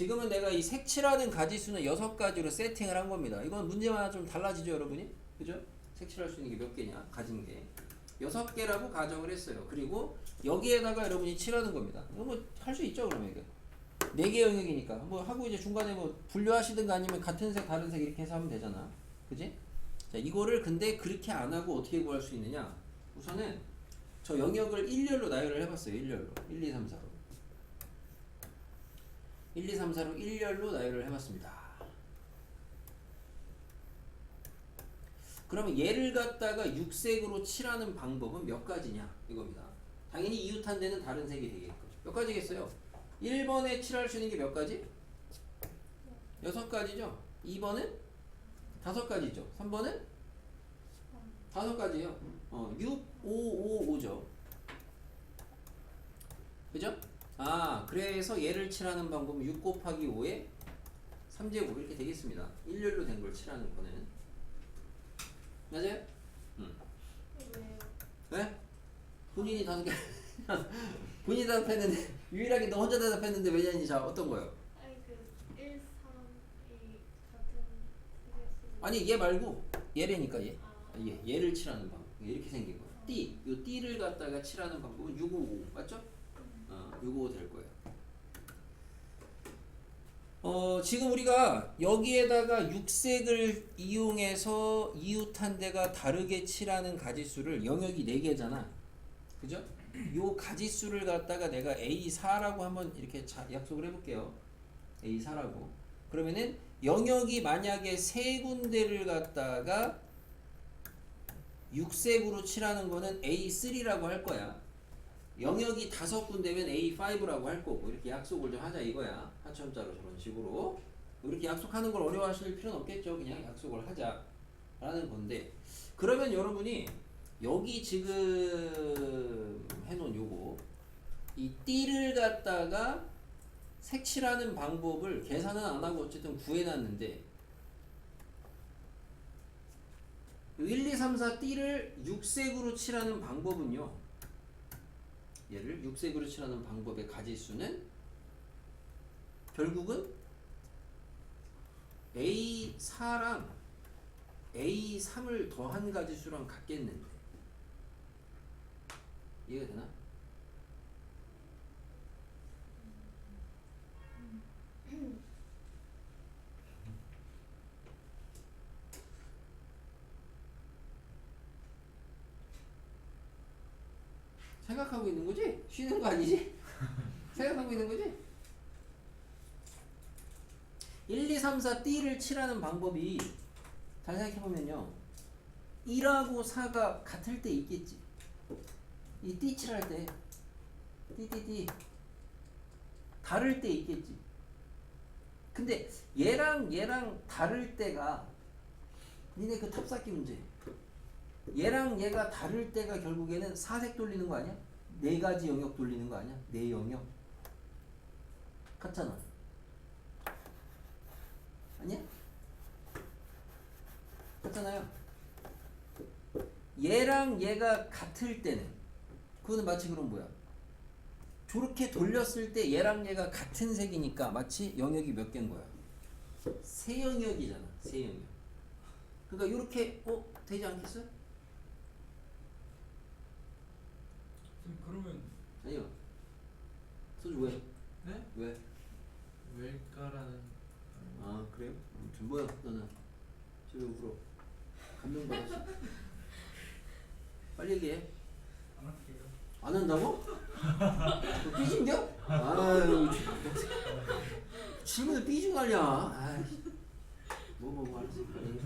지금은 내가 이 색칠하는 가지수는 6가지로 세팅을 한 겁니다. 이건 문제마다 좀 달라지죠, 여러분이? 그죠? 색칠할 수 있는 게 몇 개냐? 가진 게. 6개라고 가정을 했어요. 그리고 여기에다가 여러분이 칠하는 겁니다. 이거 뭐 할 수 있죠, 그러면 이게. 4개 영역이니까. 뭐 하고 이제 중간에 뭐 분류하시든가 아니면 같은 색, 다른 색 이렇게 해서 하면 되잖아. 그지? 자, 이거를 근데 그렇게 안 하고 어떻게 구할 수 있느냐? 우선은 저 영역을 일렬로 나열을 해봤어요. 일렬로. 1, 2, 3, 4로. 1, 2, 3, 4로 일렬로 나열을 해봤습니다. 그러면 얘를 갖다가 육색으로 칠하는 방법은 몇 가지냐? 이겁니다. 당연히 이웃한 데는 다른 색이 되겠고. 몇 가지겠어요? 1번에 칠할 수 있는 게 몇 가지? 6가지죠? 2번은 5가지죠? 3번은 5가지예요. 6, 5, 5, 5죠. 그죠? 아, 그래서 얘를 칠하는 방법은 6 곱하기 5에 3제곱 이렇게 되겠습니다. 일렬로 된 걸 칠하는 거는. 맞아요? 왜요? 네? 본인이 5개 본인이 대답했는데 유일하게 너 혼자 대답했는데 왜냐니. 자, 어떤 거요? 아니 그 1, 3이 같은 색일수록 아니 얘 말고 얘래니까 얘. 아. 얘를 칠하는 방법. 이렇게 생긴 거예요. 띠. 요 띠를 갖다가 칠하는 방법은 6, 5, 5 맞죠? 6, 5 될 거예요. 지금 우리가 여기에다가 육색을 이용해서 이웃한 데가 다르게 칠하는 가지수를 영역이 4개잖아. 그죠? 요 가지수를 갖다가 내가 A4라고 한번 이렇게 약속을 해볼게요. A4라고. 그러면은 영역이 만약에 3군데를 갖다가 육색으로 칠하는 거는 A3라고 할 거야. 영역이 5군데면 A5라고 할 거고. 이렇게 약속을 좀 하자 이거야. 하천자로 저런 식으로. 이렇게 약속하는 걸 어려워하실 필요는 없겠죠. 그냥 약속을 하자 라는 건데, 그러면 여러분이 여기 지금 해놓은 요거 이 띠를 갖다가 색칠하는 방법을 계산은 안 하고 어쨌든 구해놨는데, 1, 2, 3, 4 띠를 육색으로 칠하는 방법은요, 얘를 육색으로 칠하는 방법의 가지수는 결국은 A4랑 A3을 더한 가지수랑 같겠는데, 이해가 되나? 생각하고 있는 거지? 쉬는 거 아니지? 생각하고 있는 거지? 1, 2, 3, 4 D를 칠하는 방법이 잘 생각해보면요, 1하고 4가 같을 때 있겠지. 이 D 칠할 때 D 다를 때 있겠지. 근데 얘랑 다를 때가 니네 그 탑쌓기 문제, 얘랑 얘가 다를 때가 결국에는 4색 돌리는 거 아니야? 4가지 영역 돌리는 거 아니야? 4영역 같잖아. 아니야? 같잖아요. 얘랑 얘가 같을 때는, 그거는 마치 그럼 뭐야? 저렇게 돌렸을 때 얘랑 얘가 같은 색이니까 마치 영역이 몇 개인 거야? 3영역이잖아. 3영역. 그러니까 이렇게 되지 않겠어요? 그러면 아니요. 소주 왜? 네? 왜? 왜일까라는. 아, 그래요? 아무튼 뭐야 너는? 저왜 울어? 감동받았어? 빨리 얘기해. 안 할게요. 안 한다고? 너 삐진겨? 아유, 질문을 삐중하냐? 아이, 뭐 알았어. 빨리 얘기해.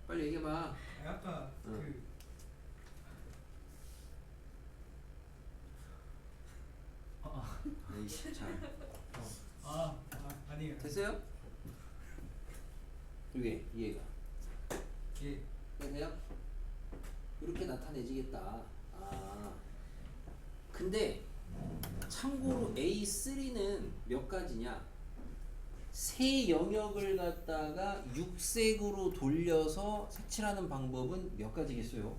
빨리 얘기해봐. 아까 그 에이씨, 잘. 아니에요. 됐어요? 이게 이해가. 예. 돼요? 이렇게 나타내지겠다. 아. 근데 참고로 A3는 몇 가지냐? 세 영역을 갖다가 육색으로 돌려서 색칠하는 방법은 몇 가지겠어요?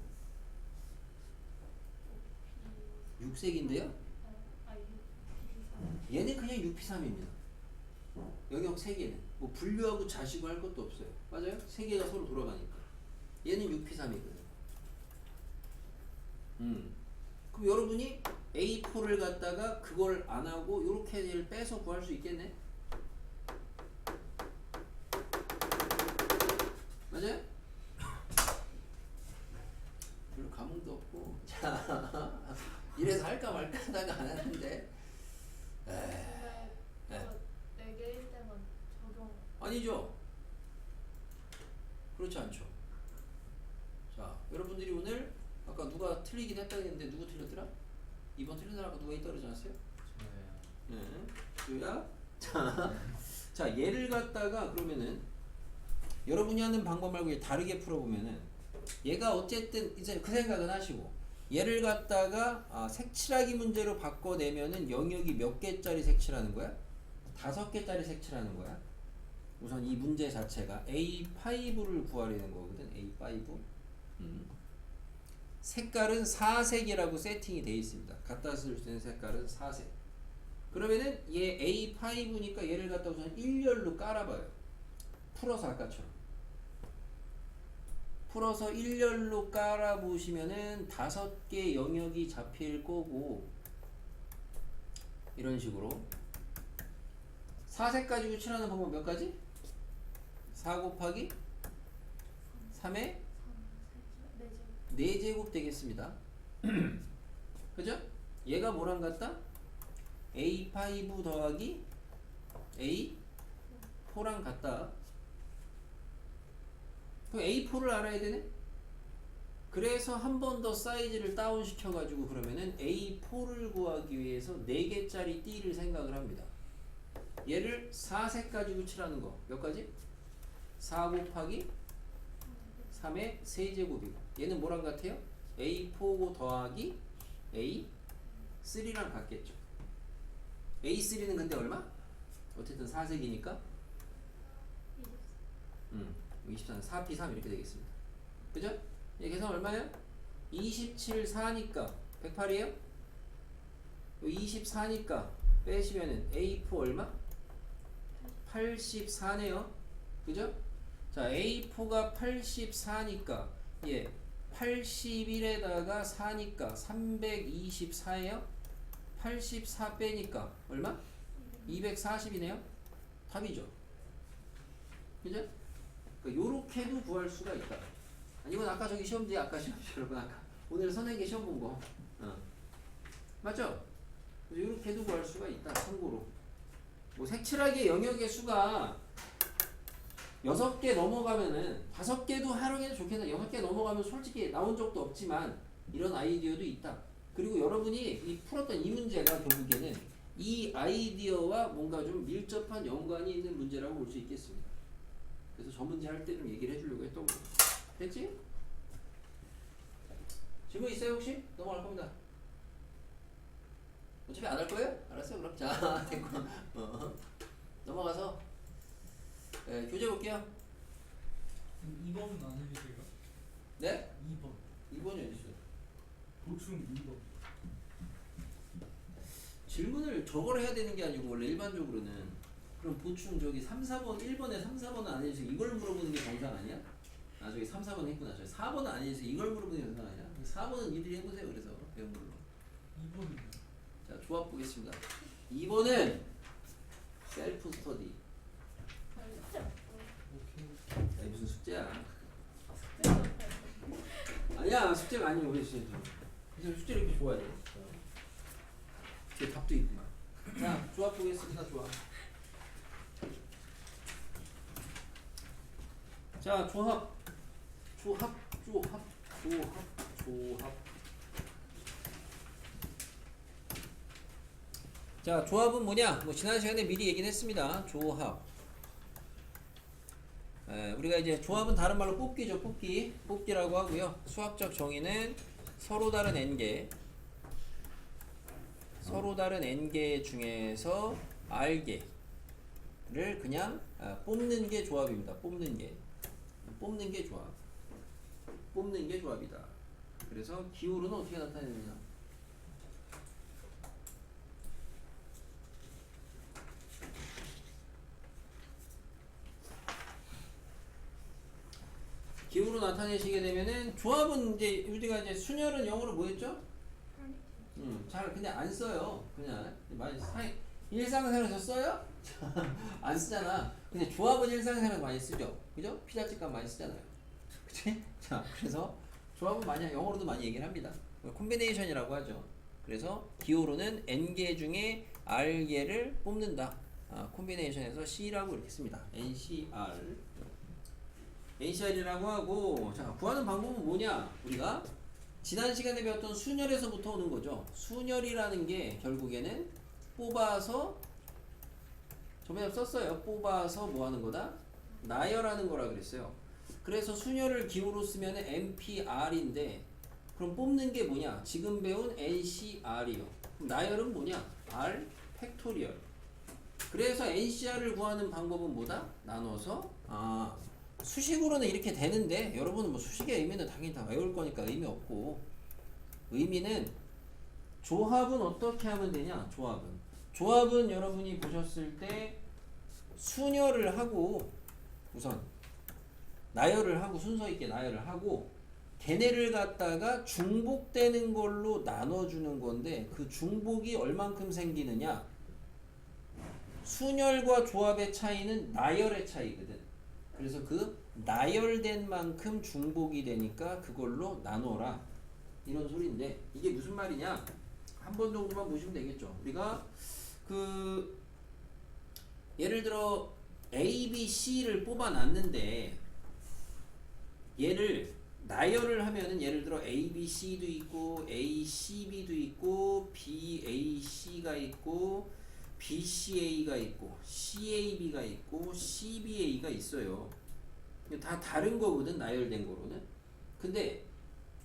육색인데요? 아, 6, 2, 얘는 그냥 6P3입니다. 영역 3개는 뭐 분류하고 자시고 할 것도 없어요. 맞아요? 3개가 서로 돌아가니까. 얘는 6P3이거든. 그럼 여러분이 A4를 갖다가 그걸 안 하고 요렇게 얘를 빼서 구할 수 있겠네? 맞아요? 별로 감흥도 없고. 자, 이래서 할까 말까 하다가 안 하는데. 근데 네. 저 4개일 때만 적용. 아니죠. 그렇지 않죠. 자, 여러분들이 오늘 아까 누가 틀리긴 했다 했는데 누구 틀렸더라? 2번 틀린 사람 아까 누가 있다 그러지 않았어요? 저예요. 네. 요야. 자, 얘를 갖다가 그러면은 여러분이 하는 방법 말고 다르게 풀어보면은 얘가 어쨌든 이제 그 생각은 하시고 얘를 갖다가 색칠하기 문제로 바꿔내면은 영역이 몇 개짜리 색칠하는 거야? 5개짜리 색칠하는 거야. 우선 이 문제 자체가 A5를 구하려는 거거든. A5. 색깔은 4색이라고 세팅이 되어 있습니다. 갖다 쓸 수 있는 색깔은 4색. 그러면은 얘 A5니까 얘를 갖다 우선 1열로 깔아봐요. 풀어서 아까처럼. 풀어서 1열로 깔아보시면은 5개 영역이 잡힐 거고 이런 식으로 4색 가지고 칠하는 방법 몇 가지? 4 곱하기 3의 4제곱 되겠습니다. 그죠? 얘가 뭐랑 같다? A5 더하기 A4랑 같다. 그럼 A4를 알아야 되네? 그래서 한 번 더 사이즈를 다운 시켜가지고 그러면은 A4를 구하기 위해서 4개짜리 띠를 생각을 합니다. 얘를 4색 가지고 칠하는 거 몇 가지? 4 곱하기 3의 세제곱이고 얘는 뭐랑 같아요? A4 더하기 A3랑 같겠죠. A3는 근데 얼마? 어쨌든 4색이니까 24는 4P3 이렇게 되겠습니다. 그죠? 얘 계산 얼마예요? 27, 4니까 108이에요? 24니까 빼시면은 A4 얼마? 84네요. 그죠? 자, A4가 84니까 예, 81에다가 4니까 324예요. 84 빼니까 얼마? 240이네요. 답이죠. 그죠? 그러니까 요렇게도 구할 수가 있다. 이건 아까 저기 시험지 아까 시험지 여러분 아까 오늘 선행계 시험 본 거. 맞죠? 요렇게도 구할 수가 있다. 참고로. 뭐 색칠하기의 영역의 수가 6개 넘어가면은 5개도 활용해도 좋겠다. 6개 넘어가면 솔직히 나온 적도 없지만 이런 아이디어도 있다. 그리고 여러분이 이 풀었던 이 문제가 결국에는 이 아이디어와 뭔가 좀 밀접한 연관이 있는 문제라고 볼 수 있겠습니다. 그래서 저 문제 할 때 좀 얘기를 해주려고 했던 거예요. 됐지? 질문 있어요 혹시? 넘어갈 겁니다. 어차피 안 할 거예요? 알았어요 그럼. 자 됐고 넘어가서 교재 볼게요. 2번은 안 해주세요. 네? 2번. 2번이 어디 있어요? 보충 2번. 질문을 저걸 해야 되는 게 아니고 원래 일반적으로는 그럼 보충 저기 3, 4번 1번에 3, 4번은 안 해주세요. 이걸 물어보는 게 정상 아니야? 아 저기 3, 4번 했구나. 저기 4번은 안 해주세요. 이걸 물어보는 게 정상 아니야? 4번은 이들이 해보세요. 그래서 배운 걸로. 2번은 자 조합 보겠습니다. 2번은 셀프 스터디. 오케이. 아니 무슨 숙제야? 아니야 숙제가 아니고 왜 숙제 좀. 그래서 숙제를 이렇게 좋아해. 제 답도 있구만. 자 조합 보겠습니다. 조합. 자 조합. 자 조합은 뭐냐? 뭐 지난 시간에 미리 얘기는 했습니다. 조합. 우리가 이제 조합은 다른 말로 뽑기죠. 뽑기라고 하고요. 수학적 정의는 서로 다른 n개 중에서 r개를 그냥 뽑는 게 조합입니다. 뽑는 게 조합이다. 그래서 기울은 어떻게 나타내느냐? 기호로 나타내시게 되면은 조합은 이제 우리가 이제 순열은 영어로 뭐였죠? 잘 그냥 안 써요. 그냥 많이 일상생활에서 써요? 안 쓰잖아. 근데 조합은 일상생활에서 많이 쓰죠. 그죠? 피자집값 많이 쓰잖아요. 그치? 자, 그래서 조합은 많이 영어로도 많이 얘기를 합니다. 콤비네이션이라고 하죠. 그래서 기호로는 n개 중에 r개를 뽑는다. 콤비네이션에서 C라고 이렇게 씁니다. NCR이라고 하고, 자, 구하는 방법은 뭐냐? 우리가 지난 시간에 배웠던 순열에서부터 오는 거죠. 순열이라는 게 결국에는 뽑아서, 저번에 썼어요. 뽑아서 뭐 하는 거다? 나열하는 거라 그랬어요. 그래서 순열을 기호로 쓰면 NPR인데, 그럼 뽑는 게 뭐냐? 지금 배운 NCR이요. 그럼 나열은 뭐냐? R 팩토리얼. 그래서 NCR을 구하는 방법은 뭐다? 나눠서 수식으로는 이렇게 되는데 여러분은 뭐 수식의 의미는 당연히 다 외울 거니까 의미 없고, 의미는 조합은 어떻게 하면 되냐? 조합은 여러분이 보셨을 때 순열을 하고 우선 나열을 하고 순서 있게 나열을 하고 걔네를 갖다가 중복되는 걸로 나눠주는 건데 그 중복이 얼만큼 생기느냐? 순열과 조합의 차이는 나열의 차이거든. 그래서 그 나열된 만큼 중복이 되니까 그걸로 나눠라. 이런 소리인데 이게 무슨 말이냐? 한 번 정도만 보시면 되겠죠. 우리가 예를 들어 A, B, C를 뽑아놨는데 얘를 나열을 하면은 예를 들어 A, B, C도 있고 A, C, B도 있고 B, A, C가 있고 B, C, A가 있고 C, A, B가 있고 C, B, A가 있어요. 다 다른 거거든, 나열된 거로는. 근데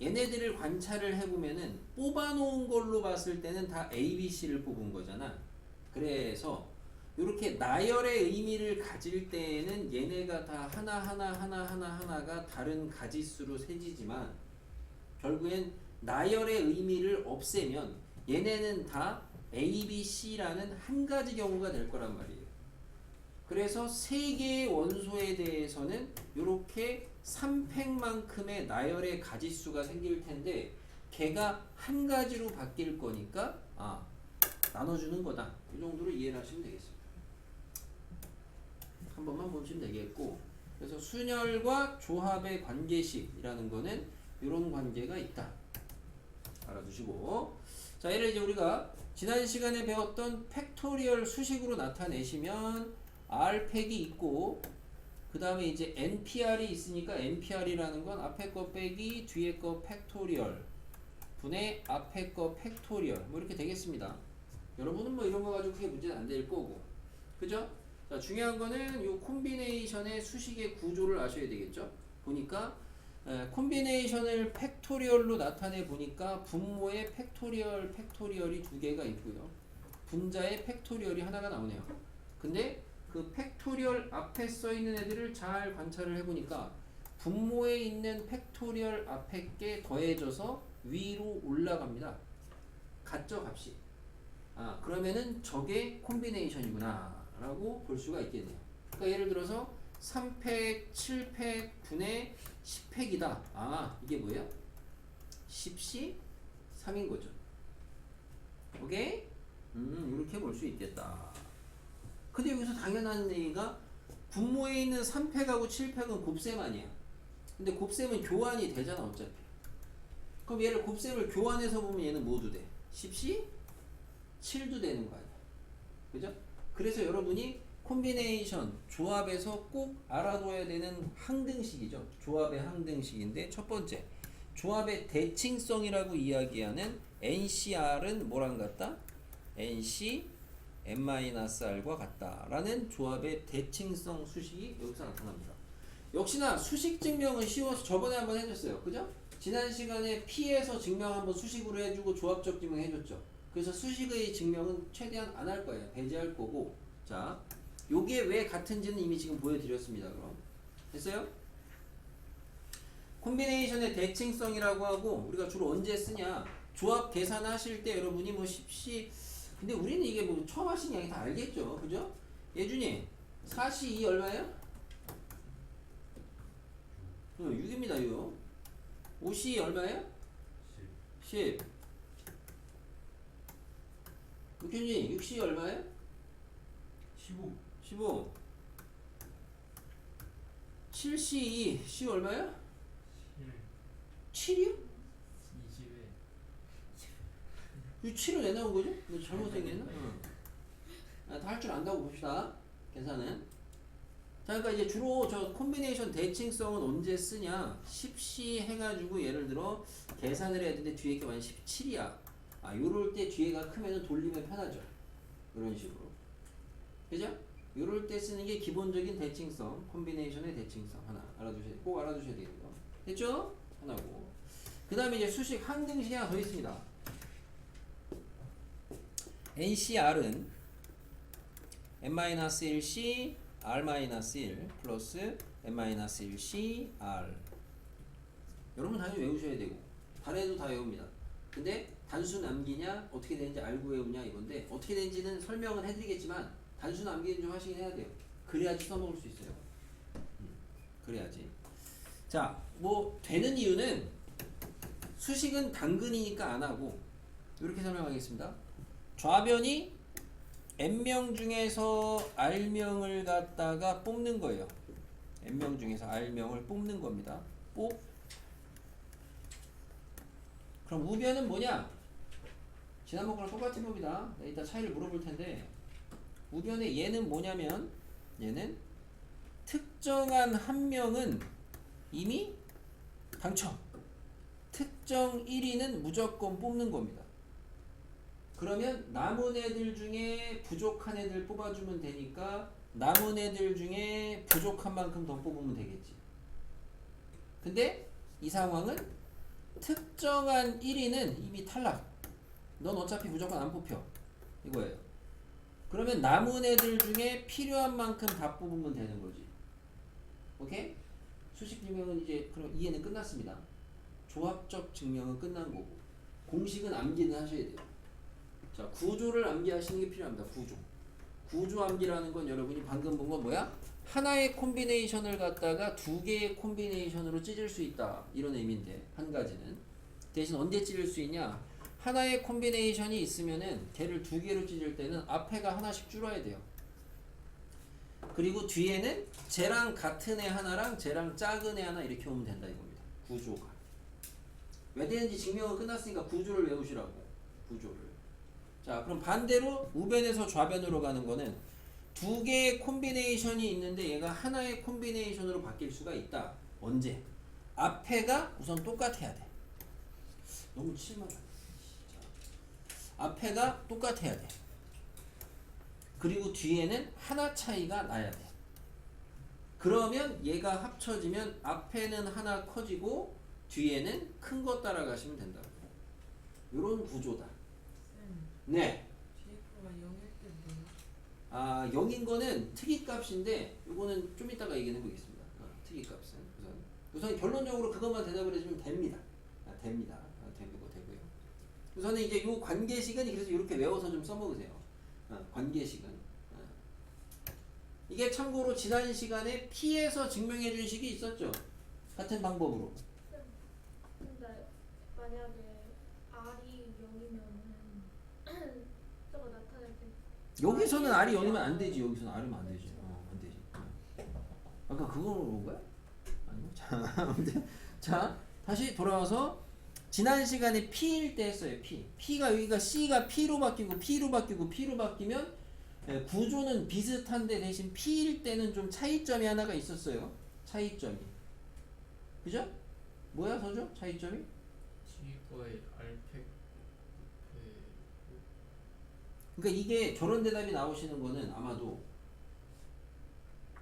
얘네들을 관찰을 해보면은 뽑아놓은 걸로 봤을 때는 다 A, B, C를 뽑은 거잖아. 그래서 이렇게 나열의 의미를 가질 때에는 얘네가 다 하나가 다른 가지수로 세지지만 결국엔 나열의 의미를 없애면 얘네는 다 A, B, C라는 한 가지 경우가 될 거란 말이에요. 그래서 세 개의 원소에 대해서는 이렇게 3팩만큼의 나열의 가지수가 생길 텐데 걔가 한 가지로 바뀔 거니까 나눠주는 거다. 이 정도로 이해를 하시면 되겠습니다. 한 번만 보시면 되겠고, 그래서 순열과 조합의 관계식이라는 거는 이런 관계가 있다. 알아두시고, 자, 얘를 이제 우리가 지난 시간에 배웠던 팩토리얼 수식으로 나타내시면 R팩이 있고 그 다음에 이제 NPR이 있으니까 NPR이라는 건 앞에 거 빼기 뒤에 거 팩토리얼 분의 앞에 거 팩토리얼 뭐 이렇게 되겠습니다. 여러분은 뭐 이런 거 가지고 크게 문제는 안 될 거고, 그죠? 자, 중요한 거는 요 콤비네이션의 수식의 구조를 아셔야 되겠죠? 보니까 콤비네이션을 팩토리얼로 나타내 보니까 분모에 팩토리얼이 두 개가 있고요. 분자에 팩토리얼이 하나가 나오네요. 근데 그 팩토리얼 앞에 써 있는 애들을 잘 관찰을 해보니까 분모에 있는 팩토리얼 앞에 게 더해져서 위로 올라갑니다. 같죠, 값이? 그러면은 저게 콤비네이션이구나 라고 볼 수가 있겠네요. 그러니까 예를 들어서 3팩, 7팩, 분의 10팩이다. 이게 뭐예요? 10C 3인 거죠. 오케이? 이렇게 볼 수 있겠다. 근데 여기서 당연한 얘기가 분모에 있는 3팩하고 7팩은 곱셈 아니야. 근데 곱셈은 교환이 되잖아, 어차피. 그럼 얘를 곱셈을 교환해서 보면 얘는 뭐도 돼? 10C 7도 되는 거 아니야. 그죠? 그래서 여러분이 콤비네이션, 조합에서 꼭 알아둬야 되는 항등식이죠. 조합의 항등식인데 첫 번째, 조합의 대칭성이라고 이야기하는 NCR은 뭐랑 같다? NC n-r과 같다라는 조합의 대칭성 수식이 여기서 나타납니다. 역시나 수식 증명은 쉬워서 저번에 한번 해줬어요. 그죠? 지난 시간에 P에서 증명 한번 수식으로 해주고 조합적 증명 해줬죠. 그래서 수식의 증명은 최대한 안 할 거예요. 배제할 거고. 자, 요게 왜 같은지는 이미 지금 보여드렸습니다. 그럼 됐어요? 콤비네이션의 대칭성이라고 하고 우리가 주로 언제 쓰냐? 조합 계산하실 때 여러분이 뭐 10C 근데 우리는 이게 뭐 처음 하신 양이 다 알겠죠, 그죠? 예준이 4C2 얼마예요? 6입니다. 6. 5C 얼마예요? 10. 육현이 6C 얼마예요? 15. 15. 7C2 C 얼마야? 7. 7이요? 20에. 이 7은 왜 나온 거죠? 이거 잘못 생겼나? 다 할 줄 안다고 봅시다. 계산은. 자, 그러니까 이제 주로 저 콤비네이션 대칭성은 언제 쓰냐? 10C 해가지고 예를 들어 계산을 해야 되는데 뒤에 게 만약 17이야. 요럴 때 뒤에가 크면은 돌리면 편하죠. 이런 식으로. 그죠? 요럴 때 쓰는 게 기본적인 대칭성, 콤비네이션의 대칭성 하나 꼭 알아두셔야 되겠고. 됐죠? 하나고. 그 다음에 이제 수식 항등식이 하나 더 있습니다. NCR은 n-1C R-1 플러스 n-1C R. 여러분 당연히 외우셔야 되고 다른 애도 다 외웁니다. 근데 단수 남기냐 어떻게 되는지 알고 외우냐 이건데 어떻게 되는지는 설명은 해드리겠지만 단수 남기는 좀 하시긴 해야 돼요. 그래야지 써먹을 수 있어요. 그래야지. 자, 뭐 되는 이유는 수식은 당근이니까 안 하고 이렇게 설명하겠습니다. 좌변이 n명 중에서 r명을 갖다가 뽑는 거예요. n명 중에서 r명을 뽑는 겁니다. 그럼 우변은 뭐냐? 지난번 거랑 똑같은 법이다. 이따 차이를 물어볼 텐데 우변의 얘는 뭐냐면 얘는 특정한 한 명은 이미 당첨. 특정 1위는 무조건 뽑는 겁니다. 그러면 남은 애들 중에 부족한 애들 뽑아주면 되니까 남은 애들 중에 부족한 만큼 더 뽑으면 되겠지. 근데 이 상황은 특정한 1위는 이미 탈락. 넌 어차피 무조건 안 뽑혀. 이거예요. 그러면 남은 애들 중에 필요한 만큼 다 뽑으면 되는 거지. 오케이? 수식 증명은 이제 그럼 이해는 끝났습니다. 조합적 증명은 끝난 거고 공식은 암기는 하셔야 돼요. 자, 구조를 암기하시는 게 필요합니다. 구조 암기라는 건 여러분이 방금 본 건 뭐야? 하나의 콤비네이션을 갖다가 두 개의 콤비네이션으로 찢을 수 있다. 이런 의미인데 한 가지는 대신 언제 찢을 수 있냐? 하나의 콤비네이션이 있으면은 걔를 두 개로 찢을 때는 앞에가 하나씩 줄어야 돼요. 그리고 뒤에는 쟤랑 같은 애 하나랑 쟤랑 작은 애 하나 이렇게 오면 된다 이겁니다. 구조가. 왜 되는지 증명은 끝났으니까 구조를 외우시라고. 구조를. 자, 그럼 반대로 우변에서 좌변으로 가는 거는 두 개의 콤비네이션이 있는데 얘가 하나의 콤비네이션으로 바뀔 수가 있다. 언제? 앞에가 우선 똑같아야 돼. 너무 칠만하다. 앞에가 똑같아야 돼. 그리고 뒤에는 하나 차이가 나야 돼. 그러면 얘가 합쳐지면 앞에는 하나 커지고 뒤에는 큰 거 따라가시면 된다고. 요런 구조다. 네. G가 0일 때 뭐야? 0인 거는 특이값인데 요거는 좀 이따가 얘기해 보겠습니다. 특이값은 우선 결론적으로 그것만 대답을 해주면 됩니다. 됩니다. 되고요. 우선은 이제 요 관계식은 그래서 이렇게 외워서 좀 써먹으세요. 관계식은 이게 참고로 지난 시간에 P에서 증명해 준 식이 있었죠. 같은 방법으로. 근데 만약에 R이 0이면은 저거 나타낼 때 여기서는 R이 0이면 안 되지. 여기서는 R이면 안 되지. 안 되지. 아까 그걸로 온 거야? 아니요. 자, 아무튼 자, 다시 돌아와서 지난 시간에 P일 때 했어요. P가 여기가 C가 P로 바뀌고 P로 바뀌면 구조는 비슷한데 대신 P일 때는 좀 차이점이 하나가 있었어요. 차이점이. 그죠? 뭐야, 서죠? 차이점이? G과의 알팩 그러니까 이게 저런 대답이 나오시는 거는 아마도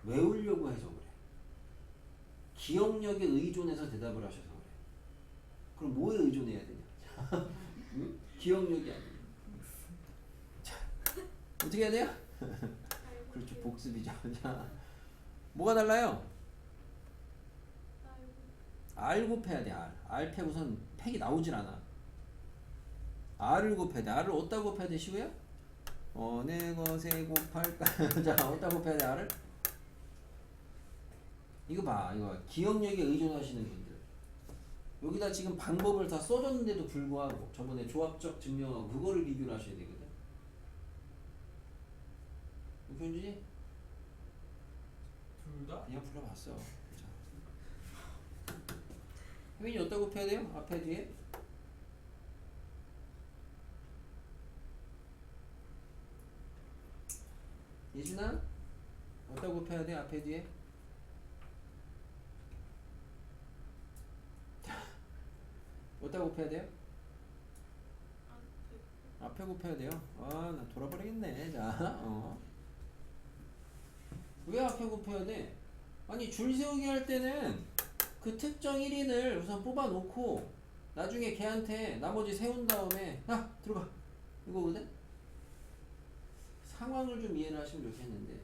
외우려고 해서 그래. 기억력에 의존해서 대답을 하셔서 그래. 그럼 뭐에 의존해야 되냐? 응? 기억력이 아니에요. 자, 어떻게 해야 돼요? 그렇죠, 복습이죠. 자, 뭐가 달라요? R 곱해야 돼. R 팩 우선 팩이 나오질 않아. R을 곱해야 돼. R을 어디다 곱해야 돼, 시우야? 어느 것에 곱할까? 자, 어디다 곱해야 돼, R을? 이거 봐, 이거 봐. 기억력에 의존하시는 분들. 여기다 지금 방법을 다 써줬는데도 불구하고 저번에 조합적 증명하고 그거를 비교를 하셔야 되거든. 현준이? 둘 다? 그냥 불러봤어. 자. 혜민이 어디다 곱해야 돼요? 앞에 뒤에? 예준아? 어디다 곱해야 돼? 앞에 뒤에? 어디다 곱해야 돼요? 앞에 곱해야 돼요. 아, 나 돌아버리겠네. 자, 왜 앞에 곱해야 돼? 아니, 줄 세우기 할 때는 그 특정 1인을 우선 뽑아놓고 나중에 걔한테 나머지 세운 다음에 들어가. 이거거든? 상황을 좀 이해를 하시면 좋겠는데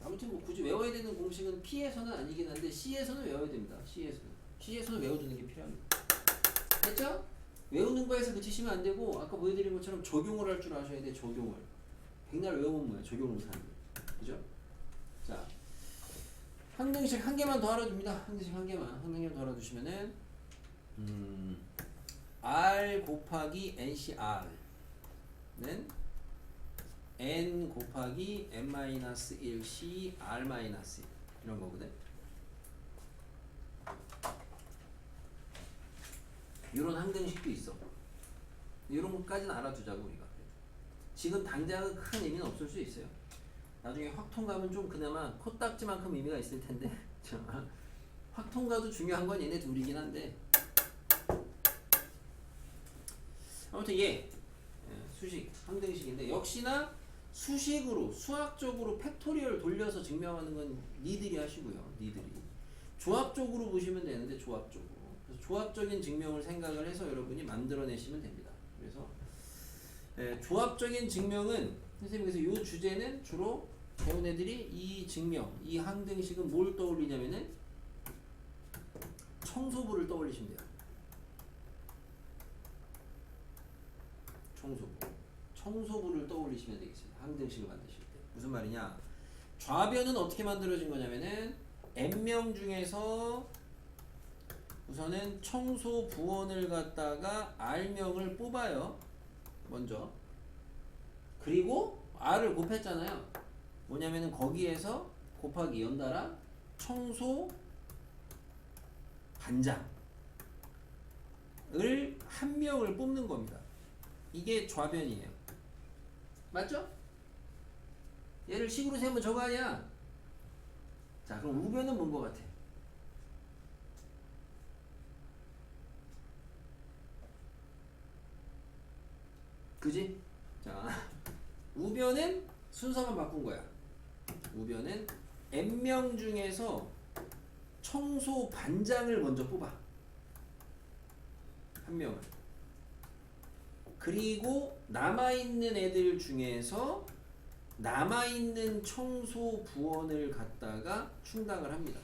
아무튼 뭐 굳이 외워야 되는 공식은 P에서는 아니긴 한데 C에서는 외워야 됩니다. C에서는 외워두는 게 필요합니다. 됐죠? 외우는 거에서 그치시면 안 되고 아까 보여드린 것처럼 적용을 할 줄 아셔야 돼. 적용을. 백날 외우면 뭐야? 적용을 못하는 거야. 그죠? 자, 항등식 한 개만 더 알아둡니다. 항등식 한 개만 더 알아두시면은 R 곱하기 NCR는 N 곱하기 N-1C R-1 이런 거거든. 이런 항등식도 있어. 이런 것까지는 알아두자고 우리가. 지금 당장은 큰 의미는 없을 수 있어요. 나중에 확통가면 좀 그나마 코딱지만큼 의미가 있을 텐데 확통가도 중요한 건 얘네 둘이긴 한데 아무튼 수식 항등식인데 역시나 수식으로 수학적으로 팩토리얼 돌려서 증명하는 건 니들이 하시고요. 니들이 조합적으로 보시면 되는데 조합적으로 그래서 조합적인 증명을 생각을 해서 여러분이 만들어내시면 됩니다. 그래서 조합적인 증명은 선생님 그래서 이 주제는 주로 배운 애들이 이 증명, 이 항등식은 뭘 떠올리냐면은 청소부를 떠올리시면 돼요. 청소부를 떠올리시면 되겠습니다. 항등식을 만드실 때. 무슨 말이냐? 좌변은 어떻게 만들어진 거냐면은 n명 중에서 우선은 청소 부원을 갖다가 r명을 뽑아요. 먼저. 그리고 r을 곱했잖아요. 뭐냐면은 거기에서 곱하기 연달아 청소 반장을 한 명을 뽑는 겁니다. 이게 좌변이에요. 맞죠? 얘를 식으로 세우면 저거 아니야. 자, 그럼 우변은 뭔 것 같아? 그지? 자, 우변은 순서만 바꾼 거야. 우변은 n명 중에서 청소 반장을 먼저 뽑아. 한 명을. 그리고 남아있는 애들 중에서 남아있는 청소 부원을 갖다가 충당을 합니다.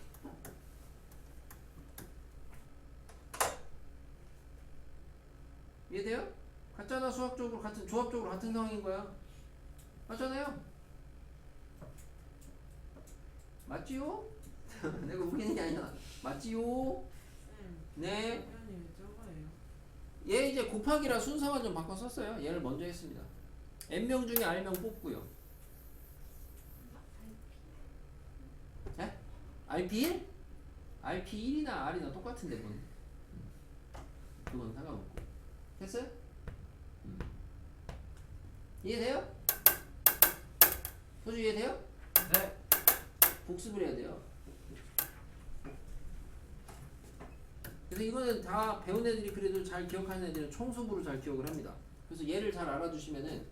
이해돼요? 같잖아. 수학적으로 같은 조합적으로 같은 상황인 거야. 맞잖아요. 맞지요? 내가 웃기는 게 아니라 맞지요? 네. 답변이 왜 적어요? 얘 이제 곱하기라 순서만 좀 바꿔 썼어요. 얘를 먼저 했습니다. n명 중에 r명 뽑고요. 네? RP1? RP1이나 R이나 똑같은데 그건. 그건 상관없고. 됐어요? 이해돼요? 소주 이해돼요? 네. 복습을 해야 돼요. 그래서 이거는 다 배운 애들이 그래도 잘 기억하는 애들은 청소부를 잘 기억을 합니다. 그래서 얘를 잘 알아두시면은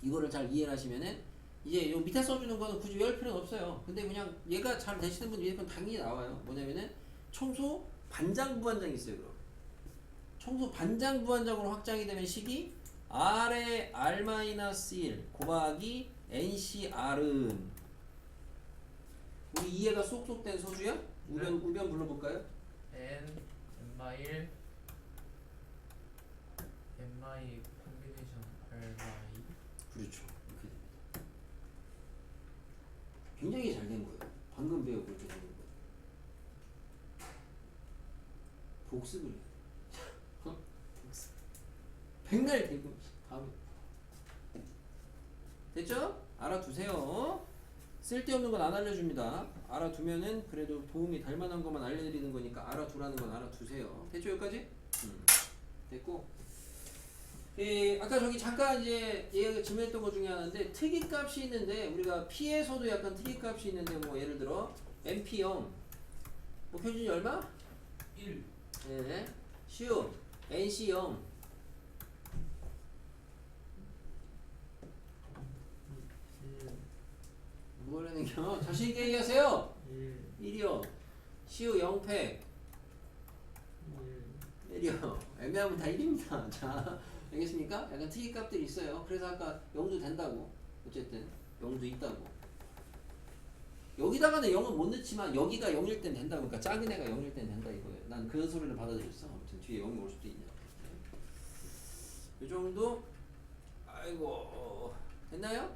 이거를 잘 이해를 하시면은 이제 요 밑에 써주는 거는 굳이 외울 필요는 없어요. 근데 그냥 얘가 잘 되시는 분 위에 건 당연히 나와요. 뭐냐면은 청소 반장 부반장이 있어요. 그럼 청소 반장 부반장으로 확장이 되면 식이 R의 R-1 곱하기 NCR은 우리 이해가 쏙쏙 된 소주야? 우변 불러볼까요? N, N-1 N-1 콤비네이션 R-1 그렇죠. 이렇게 됩니다. 굉장히 잘 된 거예요. 방금 그것만 배우고 이렇게 되는 거야. 복습을 해. 복습. 백날 대고 다음에. 됐죠? 알아두세요. 쓸데없는 건 안 알려줍니다. 알아두면은 그래도 도움이 될 만한 것만 알려드리는 거니까 알아두라는 건 알아두세요. 됐죠? 여기까지? 됐고. 아까 저기 잠깐 이제 얘가 질문했던 것 중에 하나인데 특이값이 있는데 우리가 P에서도 약간 특이값이 있는데 뭐 예를 들어 NP0 뭐 표준이 얼마? 1 네. 쉬운 NC0 뭐라는 겨? 자신있게 얘기하세요. 1이요. 시우 0패 1이요. 애매하면 다 1입니다. 자, 알겠습니까? 약간 특이값들이 있어요. 그래서 아까 0도 된다고. 어쨌든 0도 있다고. 여기다가는 0은 못 넣지만 여기가 0일 땐 된다고. 그러니까 작은 애가 0일 땐 된다 이거예요. 난 그 소리를 받아들였어. 아무튼 뒤에 0이 올 수도 있냐. 이 정도. 아이고 됐나요?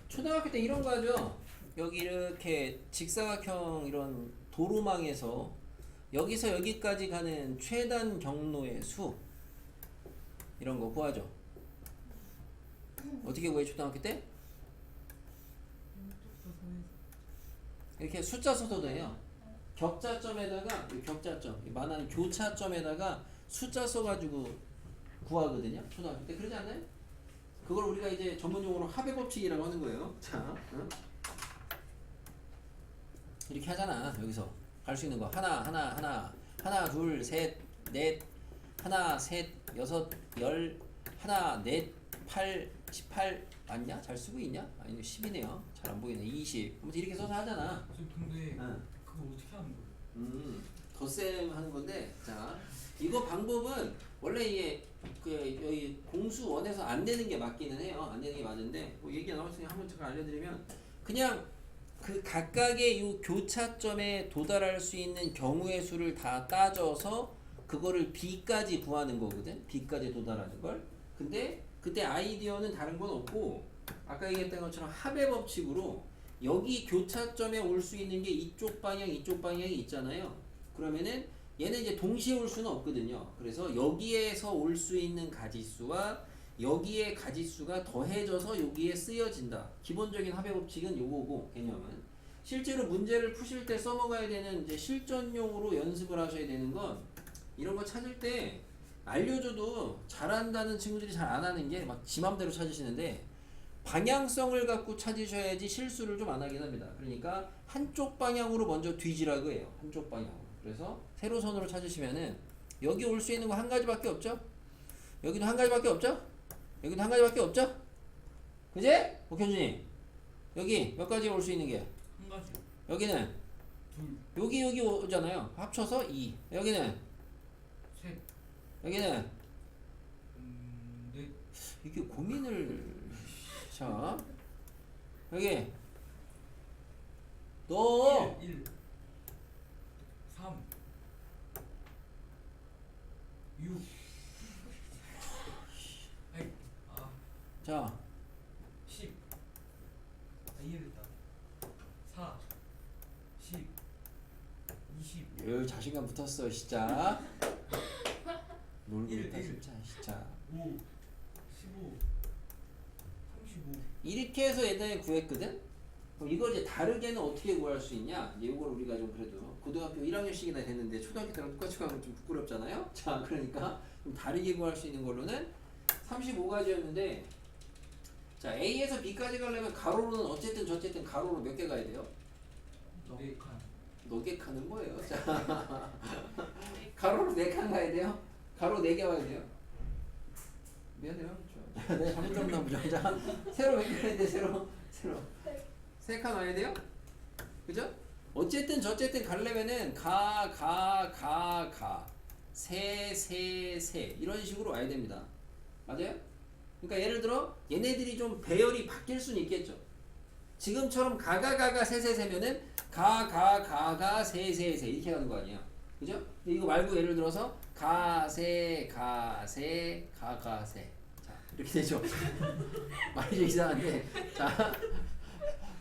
초등학교 때 이런 거 하죠. 여기 이렇게 직사각형 이런 도로망에서 여기서 여기까지 가는 최단 경로의 수 이런 거 구하죠. 어떻게 구해 초등학교 때? 이렇게 숫자 써도 해요. 격자점에다가 이 격자점, 만화는 교차점에다가 숫자 써가지고 구하거든요. 초등학교 때 그러지 않나요? 그걸 우리가 이제 전문용어로 합의법칙이라고 하는 거예요. 자, 이렇게 하잖아. 여기서 갈 수 있는 거 하나 둘 셋 넷 하나 셋 여섯 열 하나 넷 8 18 맞냐? 잘 쓰고 있냐? 아니 10이네요. 잘 안 보이네. 20. 아무튼 이렇게 써서 하잖아. 근데 그거 어떻게 하는 거예요? 덧셈 하는 건데, 자, 이거 방법은 원래 이게 여기 공수 원에서 안 되는 게 맞기는 해요. 안 되는 게 맞는데 뭐 얘기가 나왔으니 한번 잠깐 알려드리면 그냥 그 각각의 요 교차점에 도달할 수 있는 경우의 수를 다 따져서 그거를 B까지 구하는 거거든. B까지 도달하는 걸. 근데 그때 아이디어는 다른 건 없고 아까 얘기했던 것처럼 합의 법칙으로 여기 교차점에 올 수 있는 게 이쪽 방향이 있잖아요. 그러면은 얘는 이제 동시에 올 수는 없거든요. 그래서 여기에서 올 수 있는 가지수와 여기에 가지수가 더해져서 여기에 쓰여진다. 기본적인 합의 법칙은 요거고 개념은 실제로 문제를 푸실 때 써먹어야 되는 이제 실전용으로 연습을 하셔야 되는 건 이런 거 찾을 때 알려줘도 잘한다는 친구들이 잘 안 하는 게 막 지 맘대로 찾으시는데 방향성을 갖고 찾으셔야지 실수를 좀 안 하긴 합니다. 그러니까 한쪽 방향으로 먼저 뒤지라고 해요. 한쪽 방향으로. 그래서 세로선으로 찾으시면은 여기 올 수 있는 거 한 가지밖에 없죠? 여기도 한 가지밖에 없죠? 여기도 한 가지밖에 없죠? 그지? 복현준이 여기 몇 가지 올 수 있는 게? 한 가지 여기는 둘 여기 오잖아요. 합쳐서 2. 여기는 셋 여기는 넷 이게 고민을 자 여기 너 1 3 6 자 10 이해됐다 4 10 20 여기 자신감 붙었어 진짜 놀고 일, 있다 일. 진짜 5 15 35 이렇게 해서 예전에 구했거든. 그럼 이걸 이제 다르게는 어떻게 구할 수 있냐? 이제 이걸 우리가 좀 그래도 고등학교 1학년씩이나 됐는데 초등학교 때랑 똑같이 가면 좀 부끄럽잖아요. 자, 그러니까 좀 다르게 구할 수 있는 걸로는 35가지였는데 자, A에서 B까지 가려면 가로로는 어쨌든 저쨌든 가로로 몇 개 가야 돼요? 4칸 너개 칸은 뭐예요? 자, 가로로 4칸 가야 돼요? 가로 4개 와야 돼요? 미안해요. 내가 잘못 잡나 보죠. 자, 세로 몇 개 가야 돼? 세로 3칸 와야 돼요? 그죠? 어쨌든 저쨌든 가려면은 세 이런 식으로 와야 됩니다. 맞아요? 그러니까 예를 들어 얘네들이 좀 배열이 바뀔 수는 있겠죠. 지금처럼 세면은 세 이렇게 가는 거 아니야. 그죠? 근데 이거 말고 예를 들어서 가세 자 이렇게 되죠. 말이 좀 이상한데 자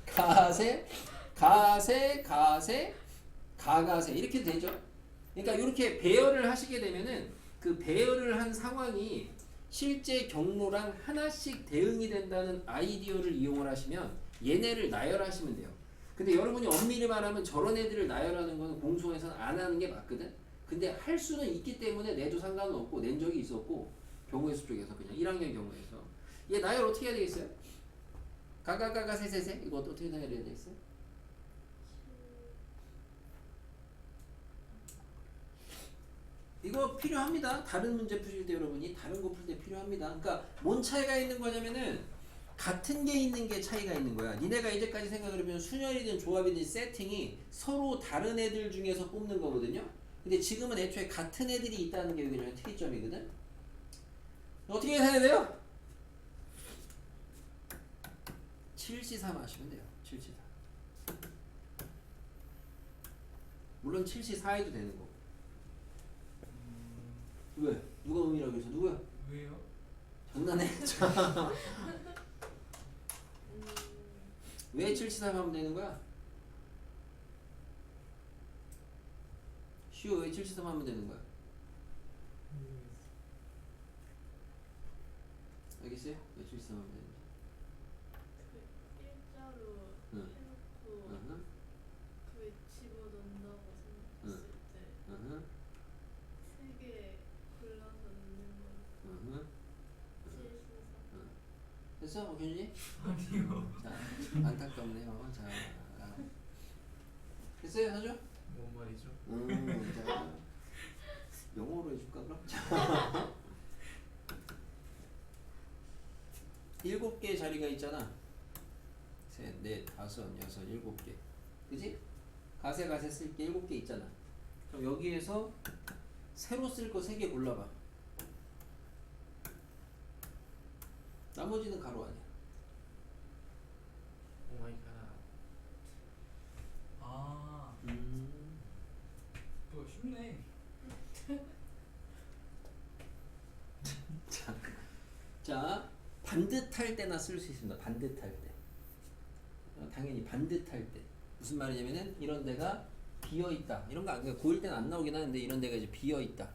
가세 가세 가세 가가세 이렇게 되죠. 그러니까 이렇게 배열을 하시게 되면은 그 배열을 한 상황이 실제 경로랑 하나씩 대응이 된다는 아이디어를 이용을 하시면 얘네를 나열하시면 돼요. 근데 여러분이 엄밀히 말하면 저런 애들을 나열하는 거는 공수에서는 안 하는 게 맞거든. 근데 할 수는 있기 때문에 내도 상관은 없고 낸 적이 있었고 경우의 수 쪽에서 그냥 1학년 경우에서 얘 나열 어떻게 해야 되겠어요? 가가가가 세세세 이거 어떻게 나열해야 되겠어요? 이거 필요합니다. 다른 문제 푸실 때 여러분이 다른 거 풀 때 필요합니다. 그러니까 뭔 차이가 있는 거냐면은 같은 게 있는 게 차이가 있는 거야. 니네가 이제까지 생각을 해보면 순열이든 조합이든 세팅이 서로 다른 애들 중에서 뽑는 거거든요. 근데 지금은 애초에 같은 애들이 있다는 게 여기 특이점이거든. 어떻게 해야 돼요? 7C3 하시면 돼요. 7C4. 물론 7C4해도 되는 거고. 왜? 누가 음이라고 그래서 누구야? 왜요? 장난해? 왜 7C3 하면 되는 거야? 쉬워. 왜 7C3 하면 되는 거야? 알겠어요? 왜 7C3 하면 되는 거야? 그 일자로 응. 해놓고 어허. 그에 집어넣는다고 생각했을 때 어허. 3개 골라서 넣는 건 어허. 제일 순서. 됐어? 오케이? 아니요. 자, 안타깝네요. 자, 됐어요, 사주? 뭔 말이죠? 자, 영어로 해줄까 그럼? 자, 7개 자리가 있잖아. 셋, 넷, 다섯, 여섯, 7개. 그지? 가세 쓸 게 7개 있잖아. 그럼 여기에서 새로 쓸 거 3개 골라봐. 나머지는 가로 아니야. 오 마이 갓. 아, 그거 쉽네. 자, 반듯할 때나 쓸 수 있습니다. 반듯할 때. 당연히 반듯할 때. 무슨 말이냐면은 이런 데가 비어 있다. 이런 거 고1 때는 안 나오긴 하는데 이런 데가 이제 비어 있다.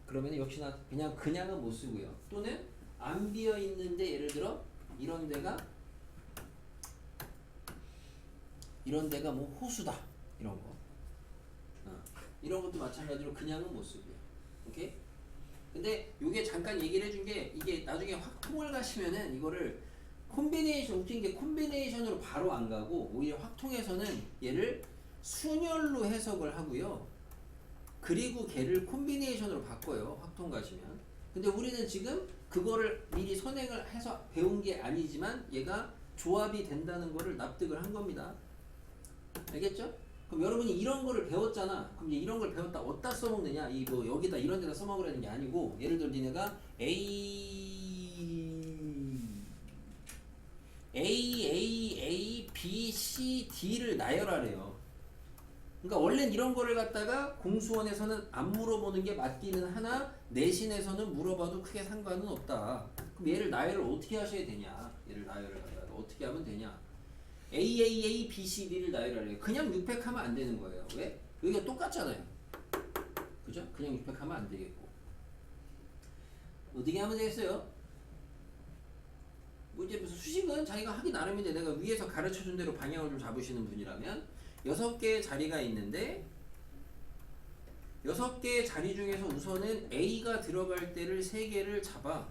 그러면 역시나 그냥은 못 쓰고요. 또는 안 비어 있는데 예를 들어 이런 데가 뭐 호수다. 이런 거. 이런 것도 마찬가지로 그냥은 못 쓰고요. 오케이? 근데 요게 잠깐 얘기를 해준 게 이게 나중에 확통을 가시면은 이거를 웃긴 게 콤비네이션으로 바로 안 가고 오히려 확통에서는 얘를 순열로 해석을 하고요. 그리고 걔를 콤비네이션으로 바꿔요. 확통 가시면. 근데 우리는 지금 그거를 미리 선행을 해서 배운 게 아니지만 얘가 조합이 된다는 거를 납득을 한 겁니다. 알겠죠? 그럼 여러분이 이런 거를 배웠잖아. 그럼 이런 걸 배웠다 어디다 써먹느냐? 이 뭐 여기다 이런 데다 써먹으라는 게 아니고 예를 들어 니네가 A, B, C, D를 나열하래요. 그러니까 원래는 이런 거를 갖다가 공수원에서는 안 물어보는 게 맞기는 하나 내신에서는 물어봐도 크게 상관은 없다. 그럼 얘를 나열을 어떻게 하셔야 되냐? 얘를 나열을 갖다가 어떻게 하면 되냐? A, B, C, D를 나열하래요. 그냥 600 하면 안 되는 거예요. 왜? 여기가 똑같잖아요. 그죠? 그냥 600 하면 안 되겠고. 어떻게 하면 되겠어요? 뭐 이제 무슨 수식은 자기가 하기 나름인데 내가 위에서 가르쳐준 대로 방향을 좀 잡으시는 분이라면 6개의 자리가 있는데 6개의 자리 중에서 우선은 A가 들어갈 때를 3개를 잡아.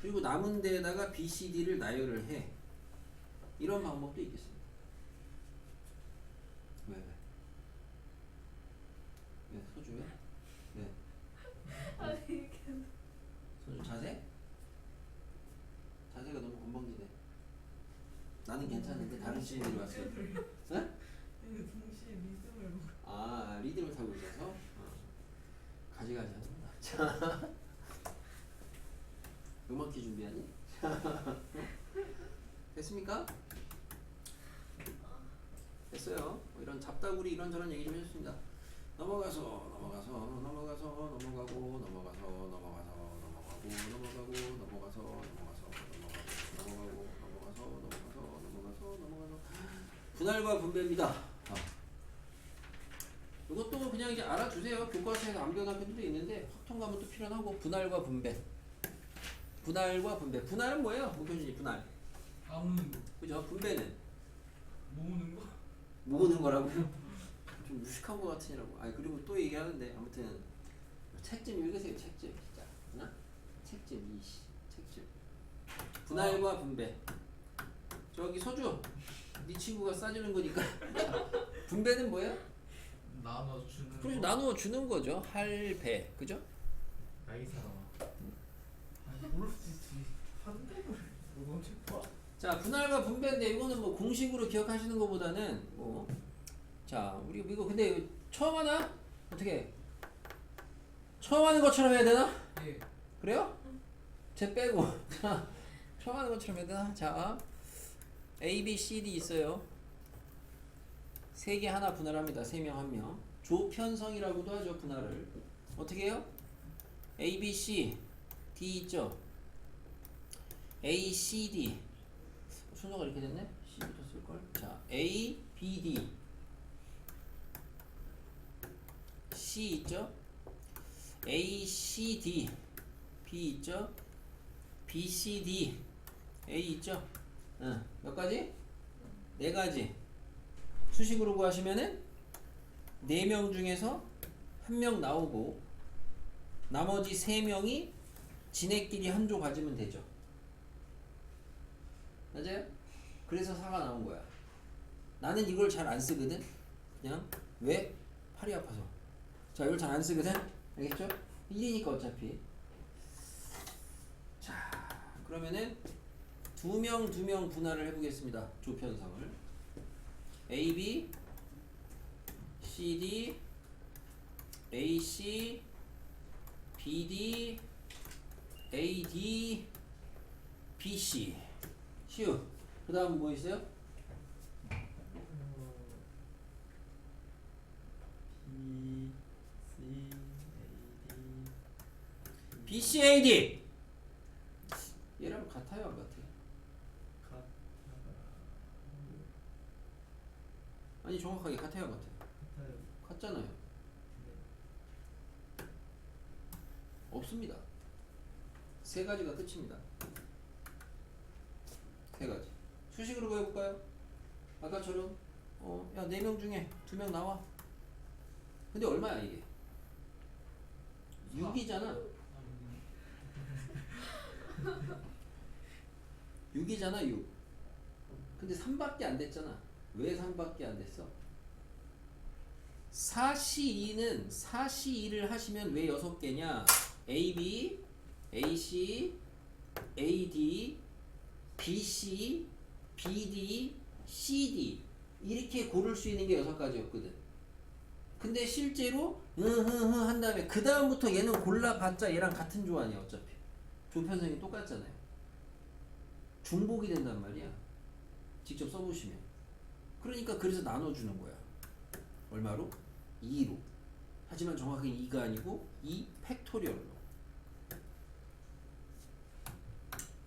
그리고 남은 데에다가 B, C, D를 나열을 해. 이런 방법도 있겠습니다. 왜? 왜? 소주 왜? 왜? 아니 이렇게 소주 자세? 자세가 너무 건방지네. 나는 괜찮은데 다른 친구들이 왔어요. 응? 근데 동시에 리듬을 못. 아 리듬을 타고 있어서 가지가지 하는구나. 자, 음악회 준비하니? 됐습니까? 됐어요. 뭐 이런 잡다구리 이런저런 얘기 좀 해줬습니다. 넘어가서 넘어가서 넘어가서 넘어가고 넘어가서 넘어가서 넘어가고 넘어가고 넘어가서 넘어가서 넘어가고 넘어가서 넘어가서 넘어가서 넘어가서 분할과 분배입니다. 이것도 그냥 이제 알아두세요. 교과서에서 안 배운 학교들도 있는데 확통감은 또 필요하고 분할과 분배. 분할과 분배. 분할은 뭐예요? 목표준이 분할. 아무는 거. 그죠? 분배는 모으는 거? 모으는 거라고요? 좀 무식한 거 같으니라고. 아니 그리고 또 얘기하는데 아무튼 책 좀 읽으세요. 책 좀 진짜. 하나? 책 좀 이씨. 책 좀. 분할과 분배. 저기 소주. 네 친구가 싸주는 거니까. 분배는 뭐예요? 나눠주는 그렇죠. 거. 나누어 주는 거죠. 할배. 그죠? 나이 사람아. 아니 모르지. 한대를 너무 봐. 자, 분할과 분배인데 이거는 뭐 공식으로 기억하시는 것보다는 뭐 자, 우리 이거 근데 처음 하나? 어떻게? 처음 하는 것처럼 해야 되나? 예. 그래요? 쟤 빼고. 자, 처음 하는 것처럼 해야 되나? 자, A, B, C, D 있어요. 세 개 하나 분할합니다. 3명 1명. 조편성이라고도 하죠. 분할을. 어떻게 해요? A, B, C, D 있죠? A, C, D. 순서가 이렇게 됐네? C부터 쓸걸? 자, A, B, D. C 있죠? A, C, D. B 있죠? B, C, D. A 있죠? 응. 몇 가지? 4가지. 수식으로 구하시면은 4명 중에서 1명 나오고 나머지 3명이 지네끼리 한 조 가지면 되죠. 맞아요? 그래서 4가 나온 거야. 나는 이걸 잘 안 쓰거든. 그냥 왜? 팔이 아파서. 자, 이걸 잘 안 쓰거든. 알겠죠? 1이니까 어차피. 자, 그러면은 2명 분할을 해보겠습니다. 조편성을. AB, CD, AC, BD, AD, BC. 시우. 그 다음 뭐 있어요? B, C, A, D. BCAD. 얘랑 같아요, 안 같아요? 아니 정확하게 같아요, 안 같아요? 같잖아요. 없습니다. 3가지가 끝입니다. 3가지. 수식으로 해볼까요? 아까처럼 야 4명 중에 2명 나와. 근데 얼마야 이게? 6이잖아. 6이잖아 6. 근데 3밖에 안 됐잖아. 왜 3밖에 안 됐어? 4C2는 4C2를 하시면 왜 6개냐? AB, AC, AD, BC, BD, CD 이렇게 고를 수 있는 게 6가지였거든. 근데 실제로 한 다음에 그 다음부터 얘는 골라봤자 얘랑 같은 조 아니야 어차피. 조편성이 똑같잖아요. 중복이 된단 말이야. 직접 써보시면. 그러니까 그래서 나눠주는 거야. 얼마로? 2로. 하지만 정확하게 2가 아니고 2 팩토리얼로.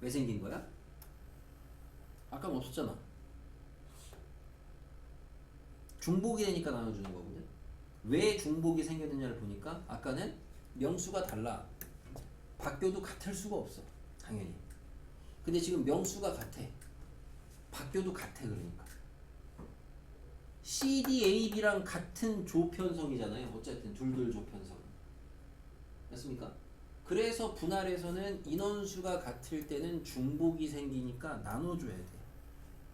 왜 생긴 거야? 아까는 없었잖아. 중복이 되니까 나눠주는 거거든. 왜 중복이 생겼느냐를 보니까 아까는 명수가 달라. 바뀌어도 같을 수가 없어. 당연히. 근데 지금 명수가 같아. 바뀌어도 같아. 그러니까 CDAB랑 같은 조편성이잖아요. 어쨌든 둘 조편성. 맞습니까? 그래서 분할에서는 인원수가 같을 때는 중복이 생기니까 나눠줘야 돼.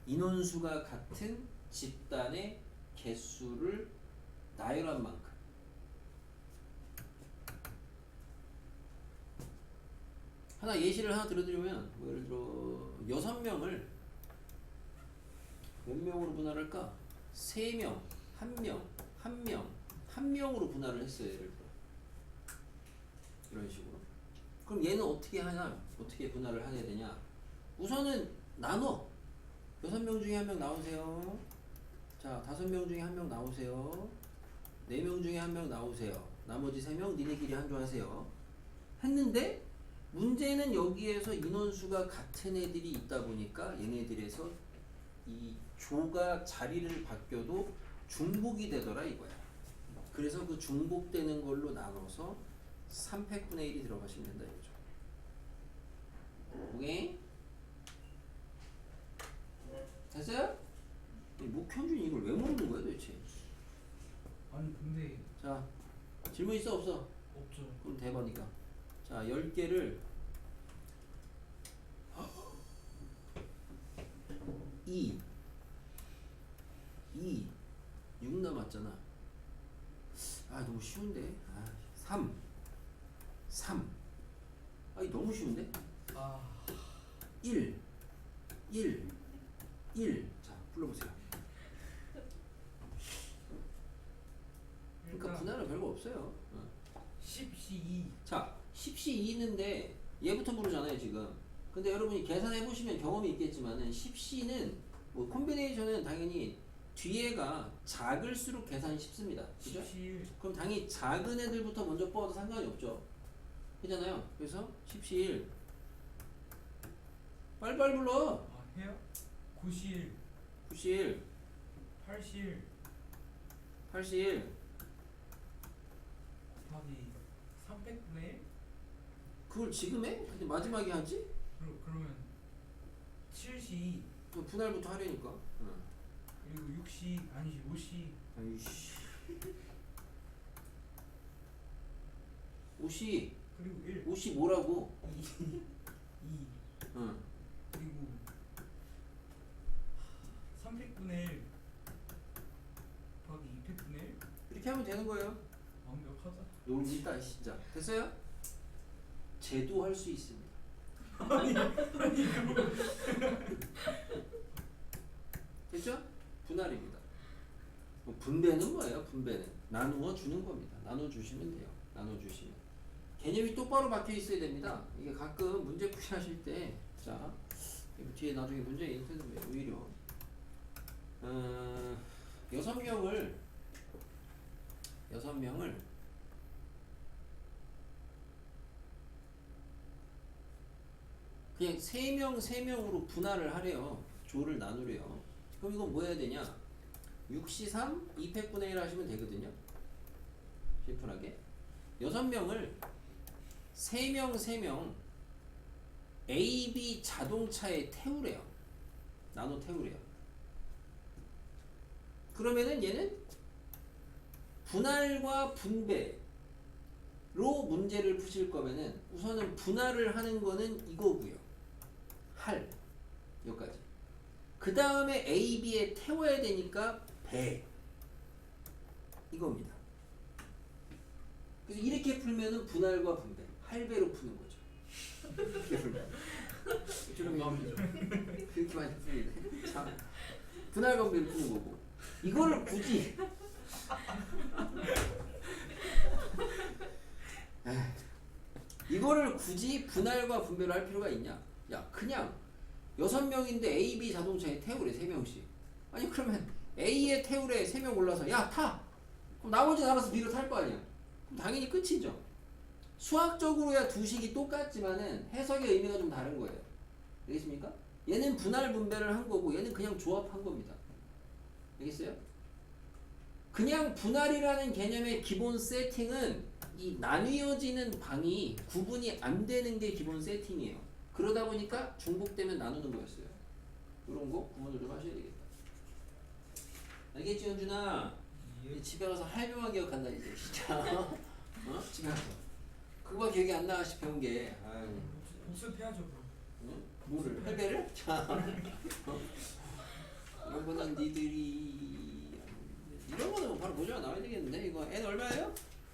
인원수가 같은 집단의 개수를 나열한 만큼. 하나 예시를 하나 들어드리면 뭐 예를 들어 6명을 몇 명으로 분할할까? 3명, 1명, 1명, 1명으로 분할을 했어요. 예를 들어 이런 식으로. 그럼 얘는 어떻게 하냐? 어떻게 분할을 하게 되냐? 우선은 나눠. 6명 중에 1명 나오세요. 자, 5명 중에 1명 나오세요. 4명 중에 1명 나오세요. 나머지 3명 니네끼리 한조하세요. 했는데 문제는 여기에서 인원수가 같은 애들이 있다 보니까 얘네들에서 이 조가 자리를 바뀌어도 중복이 되더라 이거야. 그래서 그 중복되는 걸로 나눠서 3팩분의 1이 들어가시면 된다 이거죠. 오케이? 됐어요? 목현준 이걸 왜 모르는 거야 도대체? 아니 근데 자, 질문 있어 없어? 없죠. 그럼 대박이니까. 자, 10개를 2 6 남았잖아. 아, 너무 쉬운데. 아, 3 아, 이 너무 쉬운데? 아 1 자, 불러보세요. 그러니까 일단 분할은 별거 없어요. 12. 자, 10시 2인데 얘부터 부르잖아요 지금. 근데 여러분이 계산해 보시면 경험이 있겠지만은 10시는 뭐 콤비네이션은 당연히 뒤에가 작을수록 계산이 쉽습니다. 그죠? 11. 그럼 당연히 작은 애들부터 먼저 뽑아도 상관이 없죠. 그잖아요. 그래서 10시 1 빨리빨리 불러. 아 해요? 91. 91 81. 81 곱하기 300분의 1? 그걸 지금 해? 근데 마지막에 하지? 그러면 7시 그럼 분할부터 하려니까. 응. 그리고 6시 아니지 5시 아이씨. 50 그리고 1 50 뭐라고? 2 응. 그리고 300분의 1 곱하기 200분의 1 이렇게 하면 되는 거예요. 완벽하다. 놀기다 진짜. 됐어요? 제도 할 수 있습니다. 됐죠? 분할입니다. 뭐 분배는 뭐예요? 분배는 나누어 주는 겁니다. 나눠 주시면 돼요. 나눠 주시면 개념이 똑바로 박혀 있어야 됩니다. 이게 가끔 문제 풀이하실 때, 자 뒤에 나중에 문제 있는데 오히려 6명을 그냥 3명으로 분할을 하래요. 조를 나누래요. 그럼 이건 뭐 해야 되냐? 6시 3, 2팩분의 1 하시면 되거든요. 심플하게. 6명을 3명 A, B 자동차에 태우래요. 나눠 태우래요. 그러면은 얘는 분할과 분배로 문제를 푸실 거면은 우선은 분할을 하는 거는 이거고요. 할 여기까지. 그 다음에 A, B에 태워야 되니까 배 이겁니다. 그래서 이렇게 풀면은 분할과 분배 할배로 푸는 거죠. 이렇게 풀면 그렇게 많이 풀리네. 자, 분할과 분배로 푸는 거고 이거를 굳이 이거를 굳이 분할과 분배로 할 필요가 있냐? 야, 그냥 6명인데 A, B 자동차에 태우래 3명씩. 아니 그러면 A에 태우래 3명 올라서 야 타! 그럼 나머지는 알아서 B로 탈 거 아니야. 그럼 당연히 끝이죠. 수학적으로야 두 식이 똑같지만은 해석의 의미가 좀 다른 거예요. 알겠습니까? 얘는 분할 분배를 한 거고 얘는 그냥 조합한 겁니다. 알겠어요? 그냥 분할이라는 개념의 기본 세팅은 이 나뉘어지는 방이 구분이 안 되는 게 기본 세팅이에요. 그러다 보니까 중복되면 나누는 거였어요. 이런 거 구분을 좀 하셔야 되겠다. 알겠지, 현준아? 예. 집에 가서 할배만 기억한다 이제 진짜. 어? 집에 가서 그거 기억이 안 나 시 배운 게. 아유. 복습해야죠 그럼. 응? 뭐를? 할배를? 자, 이런 거는 니들이 이런 거는 뭐 바로 모자가 나와야 되겠는데 이거 N 얼마예요?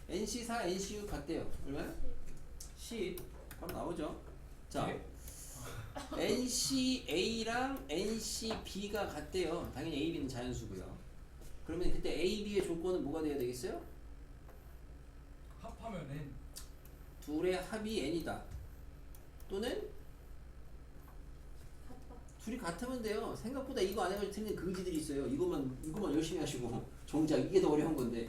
NC4, NCU 같대요. 얼마요? 10 바로 나오죠. 자, 네? NCA랑 NCB가 같대요. 당연히 A, B는 자연수고요. 그러면 그때 A, B의 조건은 뭐가 돼야 되겠어요? 합하면 N. 둘의 합이 N이다. 또는 둘이 같으면 돼요. 생각보다 이거 안 해가지고 틀린 그지들이 있어요. 이것만 열심히 하시고 정작 이게 더 어려운 건데.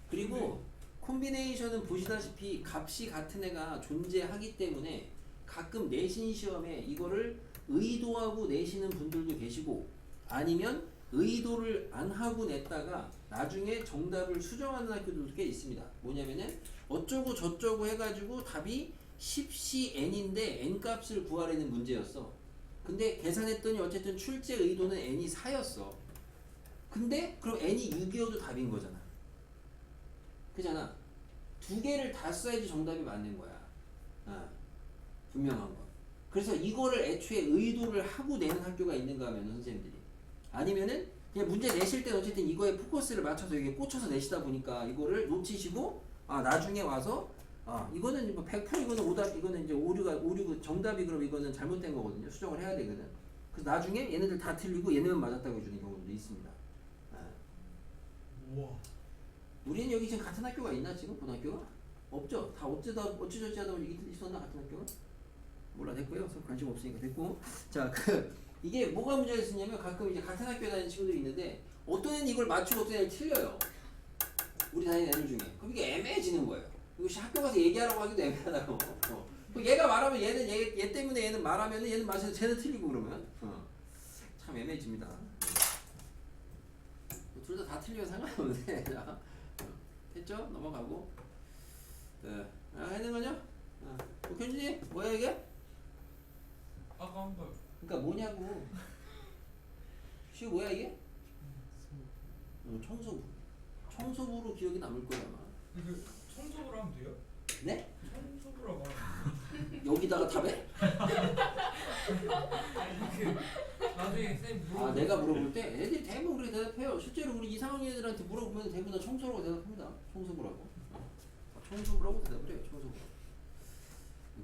그리고 콤비네이션은 보시다시피 값이 같은 애가 존재하기 때문에 가끔 내신 시험에 이거를 의도하고 내시는 분들도 계시고 아니면 의도를 안 하고 냈다가 나중에 정답을 수정하는 학교들도 꽤 있습니다. 뭐냐면은 어쩌고 저쩌고 해가지고 답이 10C n인데 n 값을 구하려는 문제였어. 근데 계산했더니 어쨌든 출제 의도는 n이 4였어. 근데 그럼 n이 6이어도 답인 거잖아. 그잖아. 두 개를 다 써야지 정답이 맞는 거야. 분명한 거. 그래서 이거를 애초에 의도를 하고 내는 학교가 있는가 하면 선생님들이 아니면은 그냥 문제 내실 때는 어쨌든 이거에 포커스를 맞춰서 이게 꽂혀서 내시다 보니까 이거를 놓치시고 나중에 와서 이거는 뭐 100% 이거는 오답 이거는 이제 오류가 정답이 그럼 이거는 잘못된 거거든요. 수정을 해야 되거든. 그래서 나중에 얘네들 다 틀리고 얘네만 맞았다고 해주는 경우도 있습니다. 우와. 우리는 여기 지금 같은 학교가 있나 지금 고등학교가? 없죠. 다 어찌저찌 하다 보니 있었나 같은 학교가? 몰라 됐고요. 관심 없으니까 됐고. 자, 이게 뭐가 문제가 있었냐면 가끔 이제 같은 학교에 다니는 친구들이 있는데 어떤 애는 이걸 맞추고 어떤 애는 틀려요. 우리 다니는 애들 중에. 그럼 이게 애매해지는 거예요. 이것이 학교 가서 얘기하라고 하기도 애매하다고. 얘가 말하면 얘는 얘 때문에 얘는 말하면은 얘는 맞아서 쟤는 틀리고 그러면 참 애매해집니다. 둘 다 틀리면 상관없는데. 자, 됐죠? 넘어가고. 해는 거죠? 현준이 뭐야 이게? 아까 한 거. 그러니까 뭐냐고. 시우 뭐야 이게? 청소부. 청소부로 기억이 남을 거야 아마. 이거 청소부로 하면 돼요? 네? 청소부라고 하면 여기다가 답해? 이렇게 나중에 쌤 물어보고. 내가 물어볼 때 애들이 대부분 그렇게 대답해요. 실제로 우리 2,3학년 애들한테 물어보면 대부분 다 청소라고 대답합니다. 청소부라고. 청소부라고 대답을 해요. 청소부.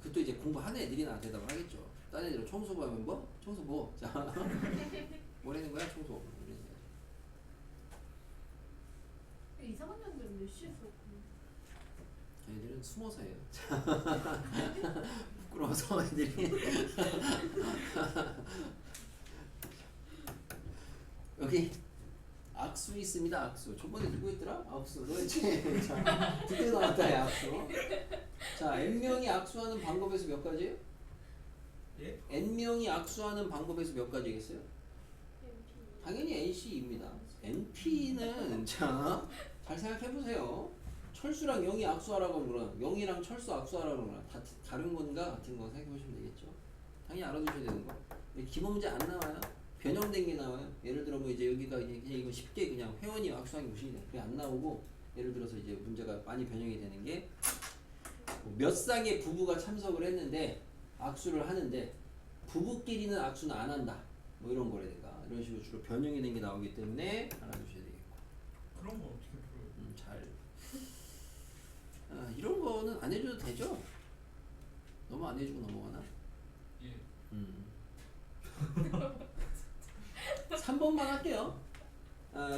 그것도 이제 공부하는 애들이나 대답을 하겠죠. 딴 애들은 청소부 하면 뭐? 청소부. 자, 뭐라는 거야? 청소부. 이상한 년들은 몇 시에 수업하는 애들은 숨어서 해요. 부끄러워서 애들이. 여기 악수 있습니다. 악수. 저번에 누구 했더라? 악수. 너였지? 자, 두개 나왔다. 야, 악수. 자, n명이 악수하는 방법에서 몇 가지예요? 예? n명이 악수하는 방법에서 몇 가지겠어요? 당연히 NC입니다. NP는 자, 잘 생각해 보세요. 철수랑 영이 악수하라고 그러면 영이랑 철수 악수하라고 그러면 다른 건가 같은 거 생각해 보시면 되겠죠. 당연히 알아두셔야 되는 거. 기본 문제 안 나와요. 변형된 게 나와요. 예를 들어 뭐 이제 여기가 그냥 이거 쉽게 그냥 회원이 악수하는 것이 그게 안 나오고 예를 들어서 이제 문제가 많이 변형이 되는 게 몇 쌍의 부부가 참석을 했는데 악수를 하는데 부부끼리는 악수는 안 한다. 뭐 이런 거라든가 이런 식으로 주로 변형이 된 게 나오기 때문에 알아두셔야 되겠고. 그런 거 어떻게 풀어요? 잘. 이런 거는 안 해줘도 되죠? 너무 안 해주고 넘어가나? 예. 3번만 할게요.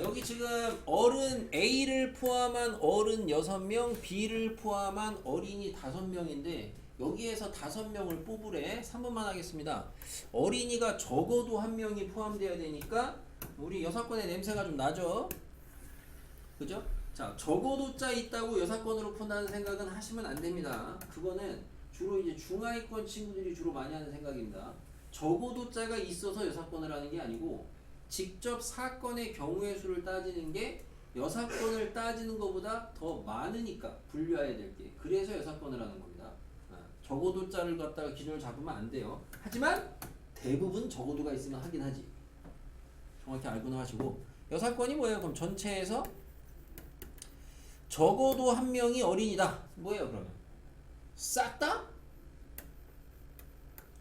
여기 지금 어른 A를 포함한 어른 6명, B를 포함한 어린이 5명인데 여기에서 5명을 뽑으래. 3번만 하겠습니다. 어린이가 적어도 1명이 포함되어야 되니까 우리 여사건의 냄새가 좀 나죠? 그죠? 자, 적어도 자 있다고 여사건으로 푼다는 생각은 하시면 안 됩니다. 그거는 주로 이제 중하위권 친구들이 주로 많이 하는 생각입니다. 적어도 자가 있어서 여사건을 하는 게 아니고 직접 사건의 경우의 수를 따지는 게 여사건을 따지는 것보다 더 많으니까 분류해야 될 게. 그래서 여사건을 하는 겁니다. 적어도 자를 갖다가 기준을 잡으면 안 돼요. 하지만 대부분 적어도가 있으면 하긴 하지. 정확히 알고는 하시고. 여사건이 뭐예요? 그럼 전체에서 적어도 1명이 어린이다. 뭐예요 그러면? 싹 다?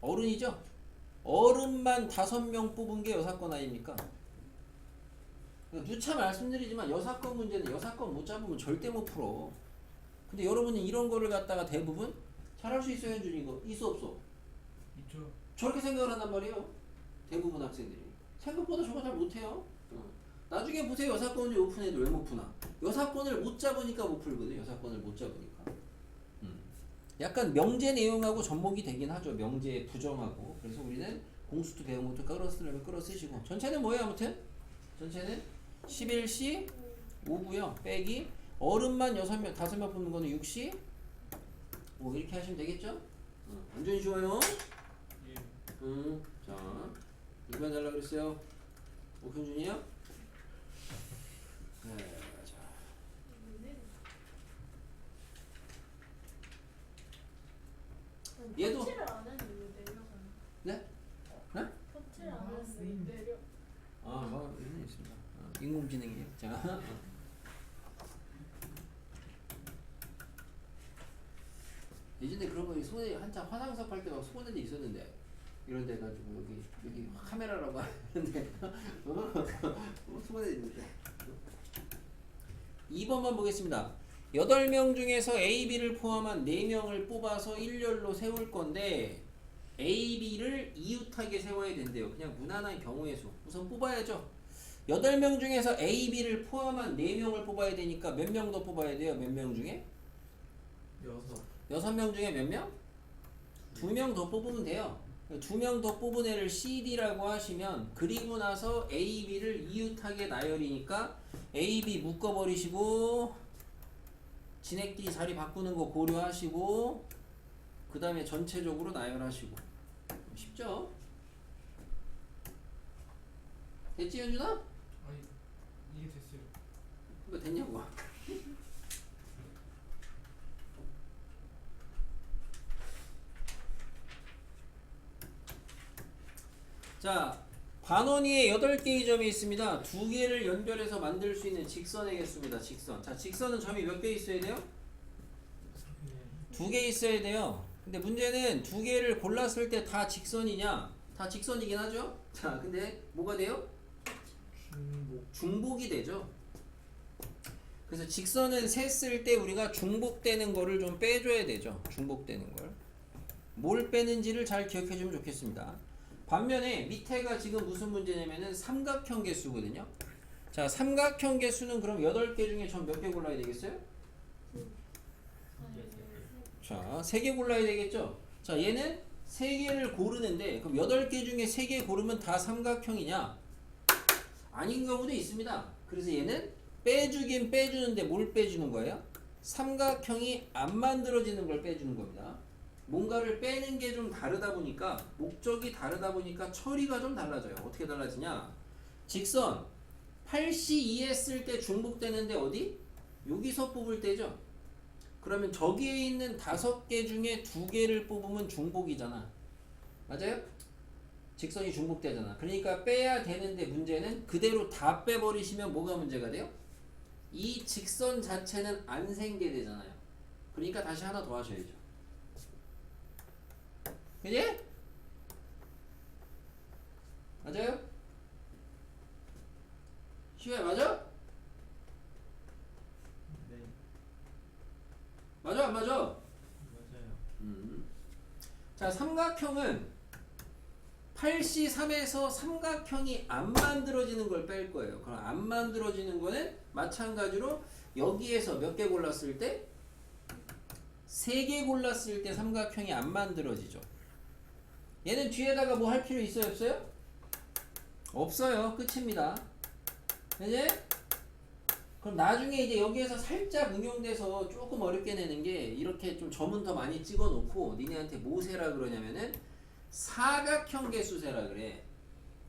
어른이죠? 어른만 5명 뽑은 게 여사건 아닙니까? 누차 말씀드리지만 여사건 문제는 여사건 못 잡으면 절대 못 풀어. 근데 여러분은 이런 거를 갖다가 대부분 잘할 수 있어요, 현준이 이거? 있어 없어? 있죠. 저렇게 생각을 한단 말이에요. 대부분 학생들이. 생각보다 저거 잘 못해요. 나중에 보세요. 여사건 문제 못 푸는 애들 왜 못 푸나? 여사건을 못 잡으니까 못 풀거든. 여사건을 못 잡으니까. 약간 명제 내용하고 접목이 되긴 하죠. 명제 부정하고. 그래서 우리는 공수도 배운 것도 끌어 쓰시고. 전체는 뭐예요 아무튼? 전체는 11C 5고요. 빼기 어른만 6명, 5명 뽑는 거는 60? 뭐 이렇게 하시면 되겠죠? 완전히 쉬워요. 예. 자, 2번 달라 그랬어요. 오현준이요? 네, 자. 얘도- 터치를 안 했는데 왜 내려가는? 네? 네? 터치를 안 했는데 왜 내려? 아, 뭐 이런 게 있습니다. 인공지능이에요. 자, 예전에 그런 거 손에 한참 화상섭 할 때 막 손에도 있었는데 이런 데 가지고 여기 카메라라고 하는데 손에 있는데 2번만 보겠습니다. 8명 중에서 A, B를 포함한 4명을 뽑아서 일렬로 세울 건데 A, B를 이웃하게 세워야 된대요. 그냥 무난한 경우의 수. 우선 뽑아야죠. 8명 중에서 A, B를 포함한 4명을 뽑아야 되니까 몇 명 더 뽑아야 돼요? 몇 명 중에? 6명 중에 몇 명? 2명 더 뽑으면 돼요. 2명 더 뽑은 애를 CD라고 하시면 그리고 나서 A, B를 이웃하게 나열이니까 A, B 묶어버리시고 진액끼리 자리 바꾸는 거 고려하시고 그 다음에 전체적으로 나열하시고 쉽죠? 됐지 현준아? 아니 이게 됐어요. 이거 됐냐고. 자, 관원이에 8개의 점이 있습니다. 2개를 연결해서 만들 수 있는 직선의 개수입니다. 직선. 자, 직선은 점이 몇 개 있어야 돼요? 2개 있어야 돼요. 근데 문제는 2개를 골랐을 때 다 직선이냐? 다 직선이긴 하죠? 자, 근데 뭐가 돼요? 중복이 되죠. 그래서 직선은 셌을 때 우리가 중복되는 거를 좀 빼줘야 되죠. 중복되는 걸. 뭘 빼는지를 잘 기억해주면 좋겠습니다. 반면에 밑에가 지금 무슨 문제냐면은 삼각형 개수거든요. 자, 삼각형 개수는 그럼 8개 중에 전 몇 개 골라야 되겠어요? 자, 3개 골라야 되겠죠? 자, 얘는 3개를 고르는데 그럼 8개 중에 3개 고르면 다 삼각형이냐? 아닌 경우도 있습니다. 그래서 얘는 빼주긴 빼주는데 뭘 빼주는 거예요? 삼각형이 안 만들어지는 걸 빼주는 겁니다. 뭔가를 빼는 게 좀 다르다 보니까 목적이 다르다 보니까 처리가 좀 달라져요. 어떻게 달라지냐? 직선 8C2 했을 때 중복되는데 어디? 여기서 뽑을 때죠. 그러면 저기에 있는 5개 중에 2개를 뽑으면 중복이잖아. 맞아요? 직선이 중복되잖아. 그러니까 빼야 되는데 문제는 그대로 다 빼버리시면 뭐가 문제가 돼요? 이 직선 자체는 안 생게 되잖아요. 그러니까 다시 하나 더 하셔야죠. 그지? 맞아요? 시우야 맞아? 네, 맞아 안 맞아? 맞아요. 자, 삼각형은 8C3에서 삼각형이 안 만들어지는 걸 뺄 거예요. 그럼 안 만들어지는 거는 마찬가지로 여기에서 몇 개 골랐을 때? 3개 골랐을 때 삼각형이 안 만들어지죠. 얘는 뒤에다가 뭐 할 필요 있어요? 없어요? 없어요. 끝입니다. 그지? 그럼 나중에 이제 여기에서 살짝 응용돼서 조금 어렵게 내는 게 이렇게 좀 점은 더 많이 찍어 놓고 니네한테 뭐 세라 그러냐면은 사각형 개수 세라 그래.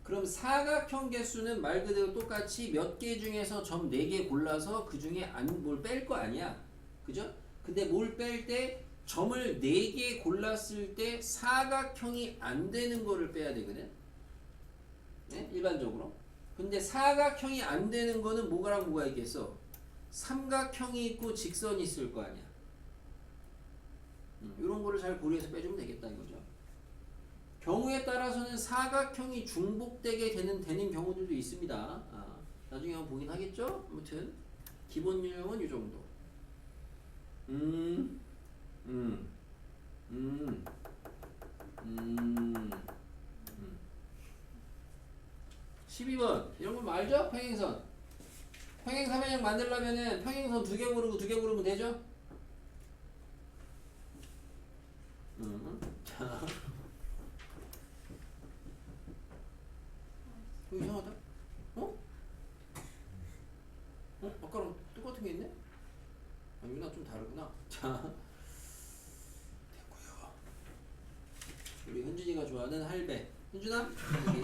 그럼 사각형 개수는 말 그대로 똑같이 몇 개 중에서 점 4개 골라서 그 중에 뭘 뺄 거 아니야. 그죠? 근데 뭘 뺄 때 점을 4개 골랐을 때 사각형이 안 되는 거를 빼야 되거든. 네? 일반적으로. 근데 사각형이 안 되는 거는 뭐가랑 뭐가 있겠어? 삼각형이 있고 직선이 있을 거 아니야. 이런 거를 잘 고려해서 빼주면 되겠다 이거죠. 경우에 따라서는 사각형이 중복되게 되는 경우들도 있습니다. 나중에 한번 보긴 하겠죠? 아무튼 기본 유형은 이 정도. 12번 이런 건 알죠? 평행선. 평행삼행형 만들려면은 평행선 2개 고르고 2개 고르면 되죠? 자, 이거 이상하다. 어? 아까랑 똑같은 게 있네? 좋아하는구나. 자, 됐고요. 우리 현준이가 좋아하는 할배. 현준아, 여기.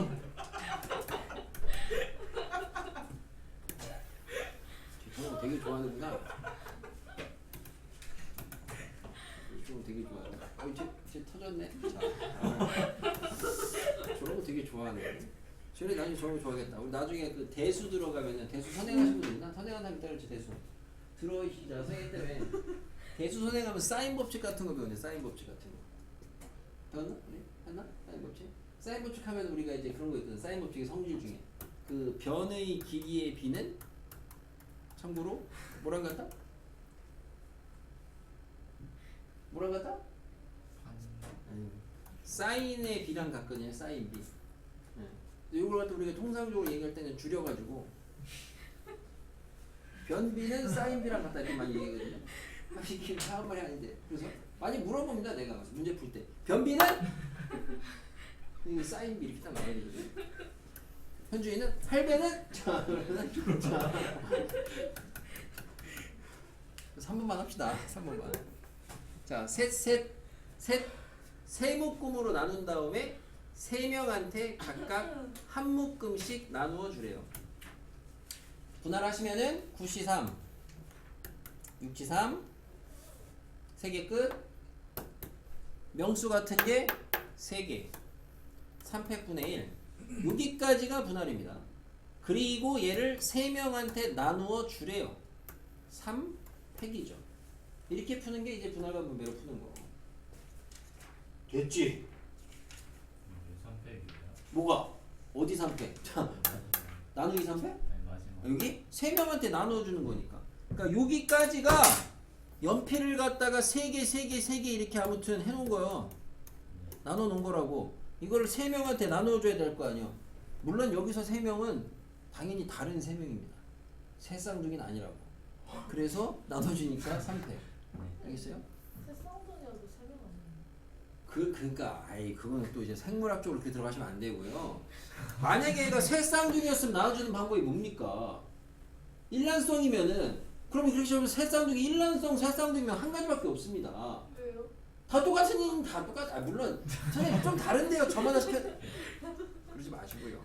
저런 거 되게 좋아하는구나. 저런 거 되게 좋아하네. 이제 터졌네. 자, 저런 거 되게 좋아하네. 저래 나중에 저런 거 좋아하겠다. 우리 나중에 그 대수 들어가면은 대수 선행하신 분 있나? 선행한 사람 있다 그랬지 대수. 들어오시자 선행 때문에 대수 선행하면 사인 법칙 같은 거 배우네. 사인 법칙 같은 거. 배웠나? 우리 했나? 사인 법칙? 사인 법칙 하면 우리가 이제 그런 거 있거든. 사인 법칙의 성질 중에 그 변의 길이의 비는 참고로 뭐랑 같다? 뭐랑 같다? 사인의 B랑 같거든요. 사인 B. 네. 이걸 갖다 우리가 통상적으로 얘기할 때는 줄여가지고 변 B는 사인 B랑 같다 이렇게 많이 얘기하거든요. 사실 이게 사람 말이 아닌데. 그래서 많이 물어봅니다. 내가 문제 풀 때. 변 B는 사인 B 이렇게 딱 나와야 되거든요. 현주이는 할배는 자 그러면 자 3번만 합시다. 3번만. 자, 세 묶음으로 나눈 다음에 세 명한테 각각 한 묶음씩 나누어 주래요. 분할하시면은 9C3, 6C3, 3개 끝. 명수 같은 게 3개, 3팩분의 1. 여기까지가 분할입니다. 그리고 얘를 3명한테 나누어 주래요. 3팩이죠. 이렇게 푸는 게 이제 분할과 분배로 푸는 거. 됐지? 3팩이에요. 뭐가? 어디 3팩? 자, 나누기 3팩? 네, 마지막. 여기? 3명한테 나눠주는 거니까. 그러니까 여기까지가 연필을 갖다가 3개 이렇게 아무튼 해놓은 거예요. 나눠 놓은 거라고. 이거를 3명한테 나눠줘야 될 거 아니에요. 물론 여기서 3명은 당연히 다른 3명입니다. 새 쌍둥이는 아니라고. 그래서 나눠주니까 3팩. 알겠어요? 새 쌍둥이여도 3명 아니에요. 그러니까 그건 또 이제 생물학적으로 그렇게 들어가시면 안 되고요. 만약에 얘가 새 쌍둥이였으면 나눠주는 방법이 뭡니까? 일란성이면은 그러면 그렇게 하면 새 쌍둥이 일란성 새 쌍둥이면 한 가지밖에 없습니다. 왜요? 다 똑같은 이는 다 똑같. 물론 선생님 좀 다른데요. 저만 하시면 그러지 마시고요.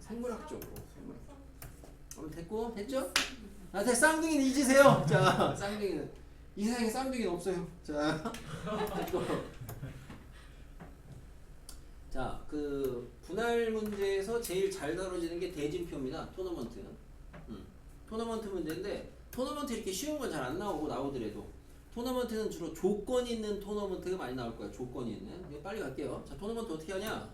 생물학적으로 그럼 됐고 됐죠? 자, 쌍둥이는 잊으세요. 자, 쌍둥이는 이 세상에 쌍둥이는 없어요. 자, 됐고. 자, 그 분할 문제에서 제일 잘 다뤄지는 게 대진표입니다. 토너먼트. 토너먼트 문제인데 토너먼트 이렇게 쉬운 건 잘 안 나오고 나오더라도 토너먼트는 주로 조건 있는 토너먼트가 많이 나올 거야. 조건이 있는. 빨리 갈게요. 자, 토너먼트 어떻게 하냐?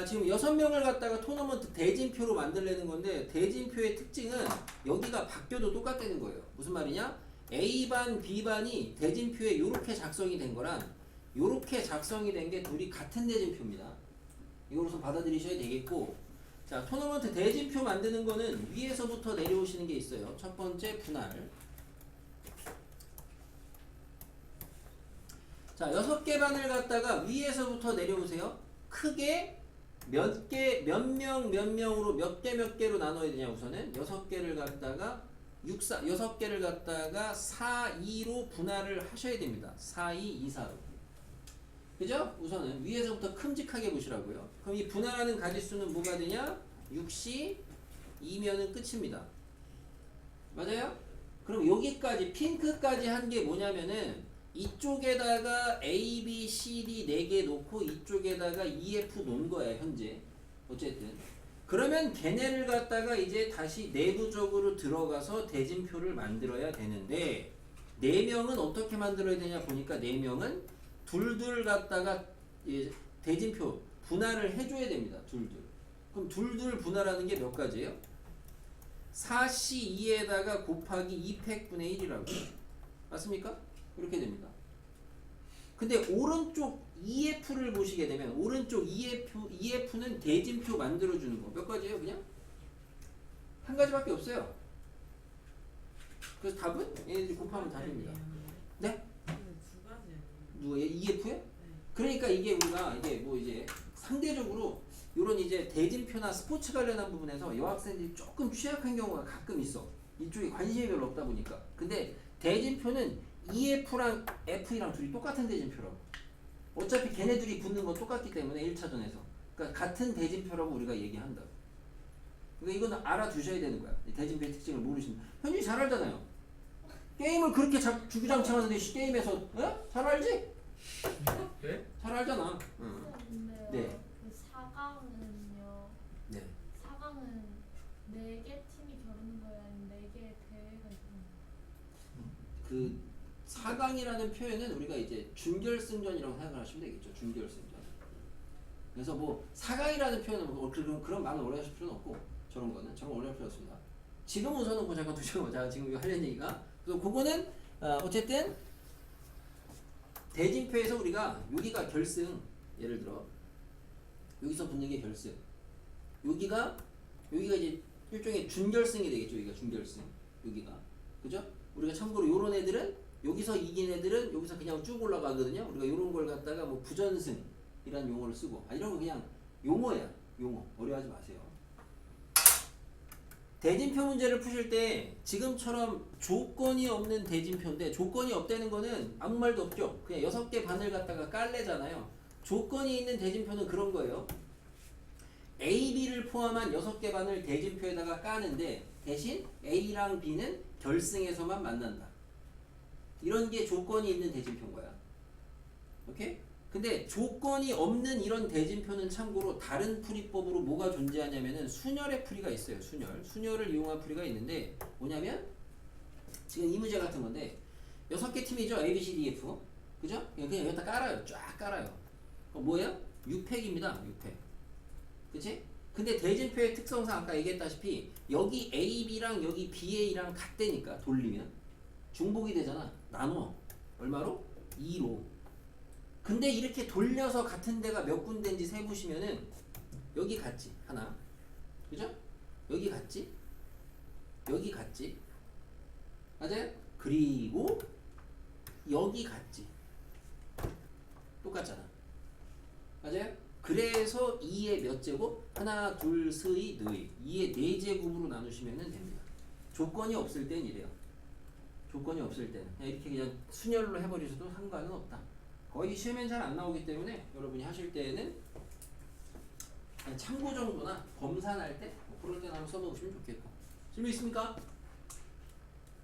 지금 6명을 갖다가 토너먼트 대진표로 만들려는 건데 대진표의 특징은 여기가 바뀌어도 똑같다는 거예요. 무슨 말이냐? A반, B반이 대진표에 이렇게 작성이 된 거랑 이렇게 작성이 된 게 둘이 같은 대진표입니다. 이거로서 받아들이셔야 되겠고, 자, 토너먼트 대진표 만드는 거는 위에서부터 내려오시는 게 있어요. 첫 번째 분할. 자, 6개 반을 갖다가 위에서부터 내려오세요. 크게 몇 명으로 몇 개로 나눠야 되냐 우선은 6개를 갖다가 6개를 갖다가 4, 2로 분할을 하셔야 됩니다. 4, 2, 2, 4로. 그죠? 우선은 위에서부터 큼직하게 보시라고요. 그럼 이 분할하는 가지수는 뭐가 되냐? 6C 2면은 끝입니다. 맞아요? 그럼 여기까지 핑크까지 한 게 뭐냐면은 이쪽에다가 A, B, C, D 4개 놓고 이쪽에다가 E, F 놓은 거야 현재. 어쨌든 그러면 걔네를 갖다가 이제 다시 내부적으로 들어가서 대진표를 만들어야 되는데 4명은 어떻게 만들어야 되냐 보니까 4명은 둘둘 갖다가 대진표 분할을 해줘야 됩니다. 둘둘. 그럼 둘둘 분할하는 게 몇 가지예요? 4C2에다가 곱하기 2팩분의 1이라고. 맞습니까? 이렇게 됩니다. 근데 오른쪽 EF를 보시게 되면 오른쪽 EF는 대진표 만들어주는 거 몇 가지예요? 그냥? 한 가지밖에 없어요. 그래서 답은 얘네들이 곱하면 답입니다. 네? 두 가지. 누가 EF에? 그러니까 이게 우리가 이게 뭐 이제 상대적으로 이런 이제 대진표나 스포츠 관련한 부분에서 여학생들이 조금 취약한 경우가 가끔 있어. 이쪽에 관심이 별로 없다 보니까. 근데 대진표는 EF랑 FE랑 둘이 똑같은 대진표라고. 어차피 걔네들이 붙는 건 똑같기 때문에 1차전에서. 그러니까 같은 대진표라고 우리가 얘기한다. 그러니까 이건 알아두셔야 되는 거야. 대진표의 특징을 모르시면. 현준이 잘 알잖아요. 게임을 그렇게 주구장창 하는데 게임에서 잘 알지? 네? 잘 알잖아. 근데요. 네. 그 4강은요. 네. 4강은 4개 팀이 겨루는 거예요, 아니면 4개 대회가 있는 그 4강이라는 표현은 우리가 이제 준결승전이라고 생각하시면 되겠죠. 준결승전. 그래서 뭐 4강이라는 표현은 뭐 그런 말을 오래 하실 필요는 없고 저런 오래 할 필요 없습니다. 지금 우선은 뭐 잠깐 두셔보자. 지금 이거 하려는 얘기가. 그래서 그거는 어쨌든 대진표에서 우리가 여기가 결승, 예를 들어 여기서 붙는 게 결승, 여기가 이제 일종의 준결승이 되겠죠. 여기가 준결승, 여기가 그죠? 우리가 참고로 요런 애들은 여기서 이긴 애들은 여기서 그냥 쭉 올라가거든요. 우리가 요런 걸 갖다가 뭐 부전승이라는 용어를 쓰고 이런 거 그냥 용어야. 용어 어려워하지 마세요. 대진표 문제를 푸실 때 지금처럼 조건이 없는 대진표인데, 조건이 없다는 거는 아무 말도 없죠. 그냥 6개 반을 갖다가 깔래잖아요. 조건이 있는 대진표는 그런 거예요. A, B를 포함한 6개 반을 대진표에다가 까는데 대신 A랑 B는 결승에서만 만난다. 이런 게 조건이 있는 대진표인 거야. 오케이? 근데 조건이 없는 이런 대진표는 참고로 다른 풀이법으로 뭐가 존재하냐면은 순열의 풀이가 있어요. 순열을 이용한 풀이가 있는데 뭐냐면 지금 이 문제 같은 건데 6개 팀이죠. A, B, C, D, F. 그죠? 그냥 여기다 깔아요. 쫙 깔아요. 뭐예요? 6팩입니다. 6팩. 그치? 근데 대진표의 특성상 아까 얘기했다시피 여기 A, B랑 여기 B, A랑 같다니까 돌리면 중복이 되잖아. 나눠. 얼마로? 2로. 근데 이렇게 돌려서 같은 데가 몇 군데인지 세보시면은 여기 같지 하나, 그죠? 여기 같지? 여기 같지? 맞아요? 그리고 여기 같지? 똑같잖아. 맞아요? 그래서 2의 몇 제곱? 하나, 둘, 스의, 너의 2의 4제곱으로 나누시면 됩니다. 조건이 없을 땐 이래요. 조건이 없을 때는 이렇게 그냥 순열로 해버리셔도 상관은 없다. 거의 시험엔 잘 안 나오기 때문에 여러분이 하실 때는 그냥 참고 정도나 검산할 때 그럴 때는 한번 써놓으시면 좋겠고. 질문 있습니까?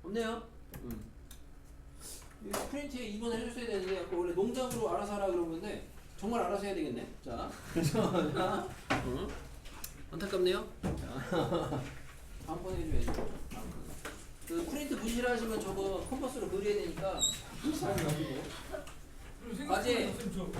없네요. 이 프린트에 2번 해줬어야 되는데 아까 원래 농장으로 알아서 하라 그런 건데 정말 알아서 해야 되겠네. 자, 그래서 자, 안타깝네요. 자, 다음번에 해줘야죠. 그 프린트 부실하시면 저거 컨버스로 그려야 되니까 부실하게 가지고. 생각보다 과제. 쌤 저